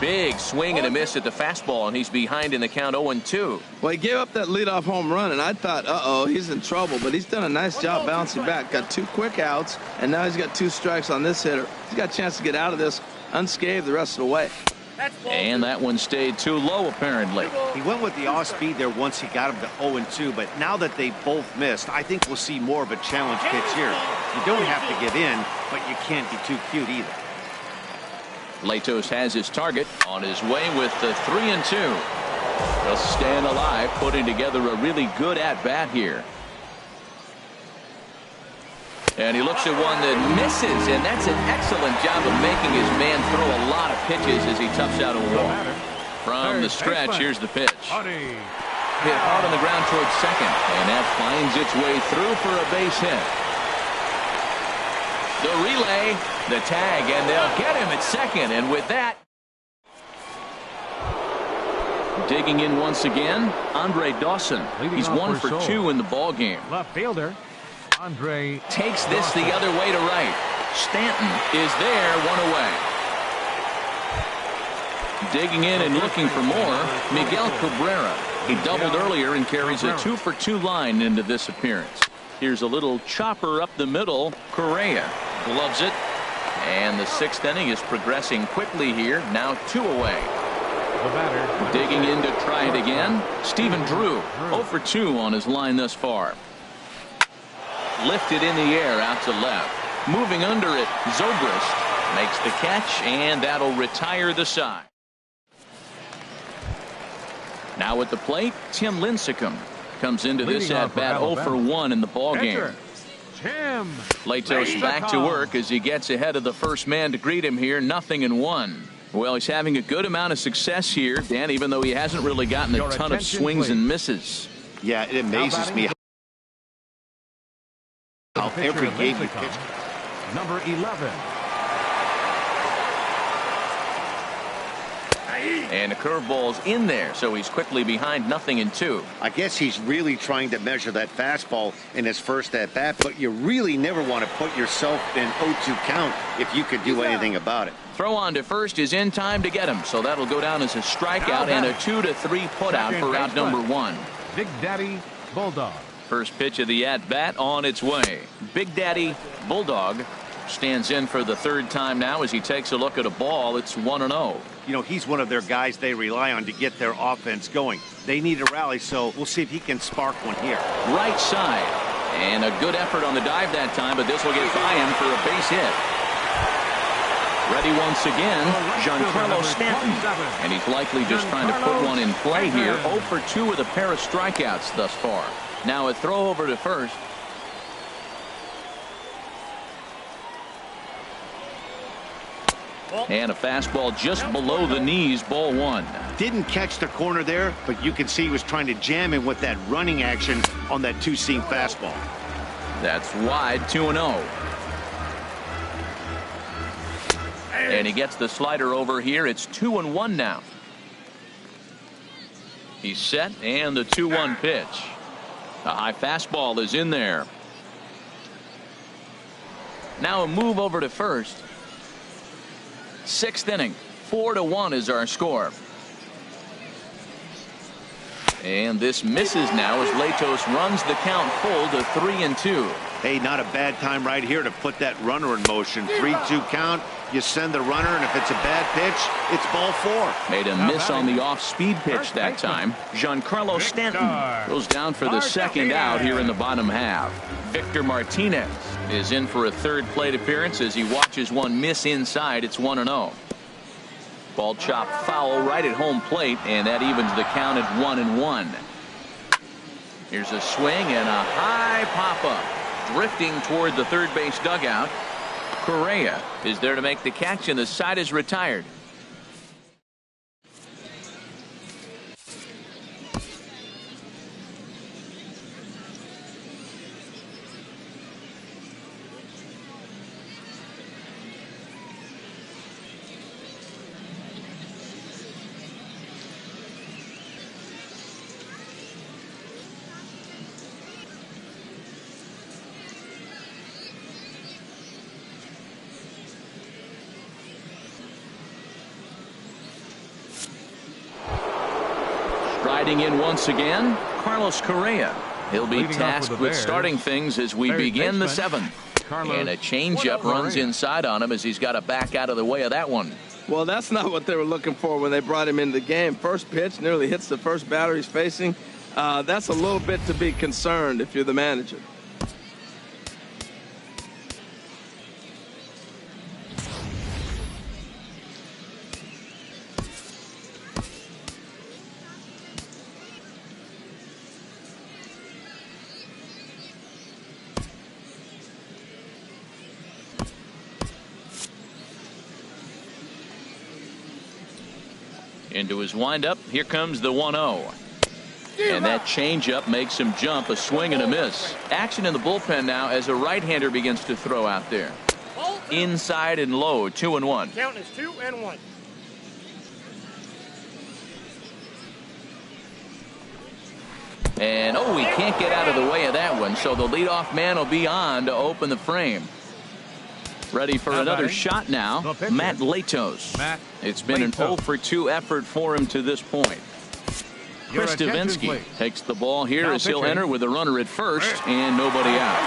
Big swing and a miss at the fastball, and he's behind in the count 0-2. Well, he gave up that leadoff home run, and I thought, uh-oh, he's in trouble. But he's done a nice job bouncing back. Got 2 quick outs, and now he's got 2 strikes on this hitter. He's got a chance to get out of this unscathed the rest of the way. And that one stayed too low, apparently. He went with the off speed there once he got him to 0-2, but now that they both missed, I think we'll see more of a challenge pitch here. You don't have to give in, but you can't be too cute either. Latos has his target on his way with the 3-2. He'll stand alive, putting together a really good at-bat here. And he looks at one that misses, and that's an excellent job of making his man throw a lot of pitches as he toughs out a walk. From the stretch, here's the pitch. Hit hard on the ground towards second, and that finds its way through for a base hit. The relay, the tag, and they'll get him at second. And with that, digging in once again, Andre Dawson. He's 1 for 2 in the ball game. Left fielder Andre takes this the other way to right. Stanton is there, 1 away. Digging in and looking for more, Miguel Cabrera. He doubled earlier and carries a 2 for 2 line into this appearance. Here's a little chopper up the middle. Correa gloves it. And the 6th inning is progressing quickly here. Now 2 away. Digging in to try it again. Stephen Drew, 0 for 2 on his line thus far. Lifted in the air out to left. Moving under it, Zobrist makes the catch, and that'll retire the side. Now at the plate, Tim Lincecum comes into this at-bat 0 for 1 in the ball game. Latos back to work as he gets ahead of the first man to greet him here. 0-1. Well, he's having a good amount of success here, Dan, even though he hasn't really gotten a ton of swings and misses. Yeah, it amazes me how every game he pitched. Number 11. And the curveball's in there, so he's quickly behind 0-2. I guess he's really trying to measure that fastball in his first at-bat, but you really never want to put yourself in 0-2 count if you could do anything about it. Throw on to first is in time to get him, so that'll go down as a strikeout and a 2-3 putout for out number 1. Big Daddy Bulldog. First pitch of the at-bat on its way. Big Daddy Bulldog stands in for the 3rd time now as he takes a look at a ball. It's 1-0. You know, he's one of their guys they rely on to get their offense going. They need a rally, so we'll see if he can spark one here. Right side. And a good effort on the dive that time, but this will get by him for a base hit. Ready once again, Giancarlo Stanton. And he's likely just trying to put one in play here. 0 for 2 with a pair of strikeouts thus far. Now a throw over to first. And a fastball just below the knees, ball 1. Didn't catch the corner there, but you can see he was trying to jam him with that running action on that 2-seam fastball. That's wide, 2-0. And he gets the slider over here. It's 2-1 now. He's set, and the 2-1 pitch. A high fastball is in there. Now a move over to first. 6th inning, 4-1 is our score. And this misses now as Latos runs the count full to 3-2. Hey, not a bad time right here to put that runner in motion. 3-2 count. You send the runner, and if it's a bad pitch, it's ball 4. Made a miss on the off-speed pitch that time. Giancarlo Stanton goes down for the 2nd out here in the bottom half. Victor Martinez is in for a 3rd plate appearance as he watches one miss inside. It's 1-0. Ball chopped foul right at home plate, and that evens the count at 1-1. Here's a swing and a high pop-up. Drifting toward the 3rd base dugout. Correa is there to make the catch, and the side is retired. Riding in once again, Carlos Correa. He'll be Leading off tasked with the with Bears, starting things as we third begin the baseman, seventh. Carlos And a changeup runs Correa. inside on him as he's got to back out of the way of that one. Well, that's not what they were looking for when they brought him into the game. First pitch nearly hits the first batter he's facing. That's a little bit to be concerned if you're the manager. Into his windup, here comes the 1-0. And that changeup makes him jump, a swing and a miss. Action in the bullpen now as a right-hander begins to throw out there. Inside and low, 2-1. Count is 2-1. And oh, he can't get out of the way of that one, so the leadoff man will be on to open the frame. Ready for another shot now, Matt Latos. It's been an 0 for 2 effort for him to this point. Chris Davinsky takes the ball here as he'll enter with a runner at first and nobody out.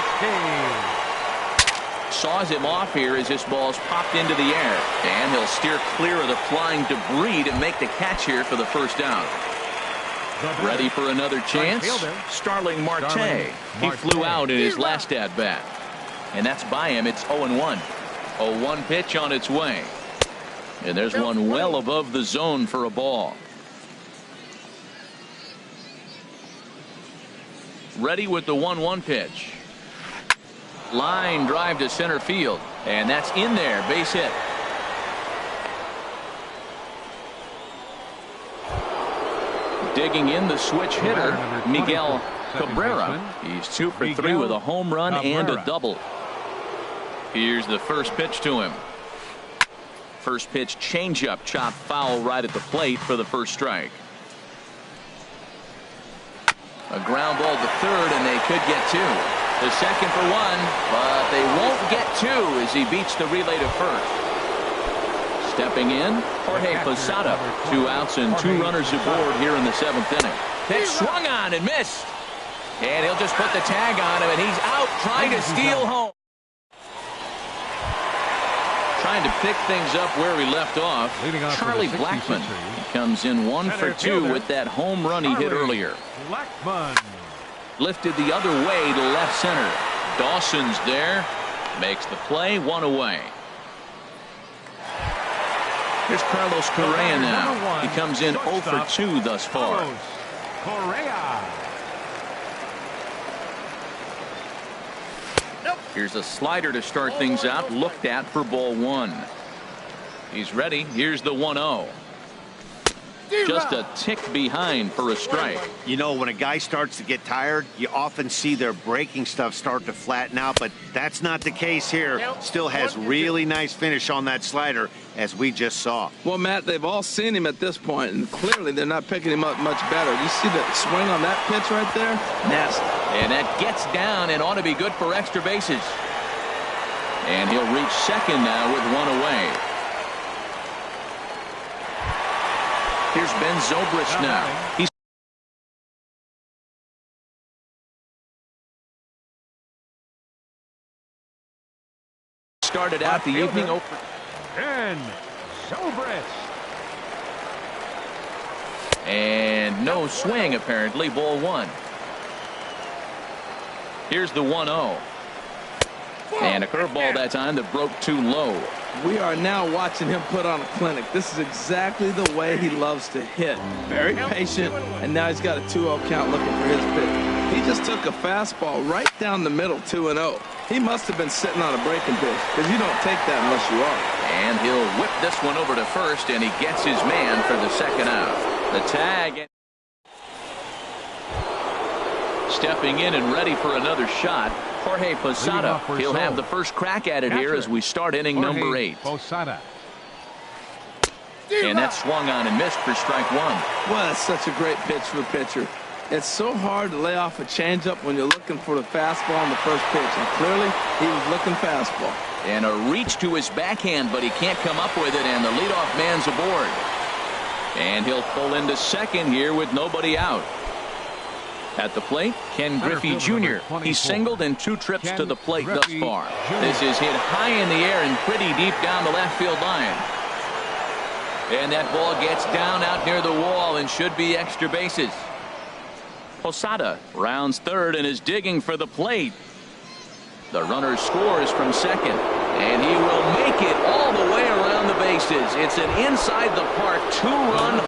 Saws him off here as this ball's popped into the air, and he'll steer clear of the flying debris to make the catch here for the first down. Ready for another chance, Starling Marte. He flew out in his last at bat, and that's by him. It's 0-1. 0-1 pitch on its way, and there's one well above the zone for a ball. Ready with the 1-1 pitch. Line drive to center field, and that's in there, base hit. Digging in the switch hitter, Miguel Cabrera. He's 2 for 3 with a home run and a double. Here's the first pitch to him. First pitch changeup, chopped foul right at the plate for the first strike. A ground ball to third, and they could get 2. The second for 1, but they won't get 2 as he beats the relay to first. Stepping in, Jorge Posada. 2 outs and 2 runners aboard here in the 7th inning. Pitch swung on and missed. And he'll just put the tag on him, and he's out trying to steal home. Trying to pick things up where he left off. Charlie Blackmon comes in 1 for 2 with that home run he hit earlier. Blackmon. Lifted the other way to left center. Dawson's there. Makes the play, 1 away. Here's Carlos Correa now. He comes in 0 for 2 thus far. Correa. Here's a slider to start things out. Looked at for ball 1. He's ready. Here's the 1-0. Just a tick behind for a strike. You know, when a guy starts to get tired, you often see their breaking stuff start to flatten out, but that's not the case here. Still has really nice finish on that slider, as we just saw. Well, Matt, they've all seen him at this point, and clearly they're not picking him up much better. You see the swing on that pitch right there? Nasty. And that gets down and ought to be good for extra bases. And he'll reach second now with 1 away. Here's Ben Zobrist now. He's started out the evening opener. Ben Zobrist. And no swing, apparently. Ball 1. Here's the 1-0. And a curveball that time that broke too low. We are now watching him put on a clinic. This is exactly the way he loves to hit. Very patient, and now he's got a 2-0 count looking for his pitch. He just took a fastball right down the middle, 2-0. He must have been sitting on a breaking pitch, because you don't take that unless you are. And he'll whip this one over to first, and he gets his man for the second out. The tag. Stepping in and ready for another shot, Jorge Posada. He'll have the first crack at it here as we start inning number 8. Posada. And that swung on and missed for strike 1. Well, that's such a great pitch for a pitcher. It's so hard to lay off a changeup when you're looking for the fastball on the first pitch, and clearly he was looking fastball. And a reach to his backhand, but he can't come up with it, and the leadoff man's aboard. And he'll pull into second here with nobody out. At the plate, Ken Griffey Jr. He's singled in 2 trips to the plate thus far. This is hit high in the air and pretty deep down the left field line. And that ball gets down out near the wall and should be extra bases. Posada rounds third and is digging for the plate. The runner scores from second, and he will make it all the way around the bases. It's an inside the park 2-run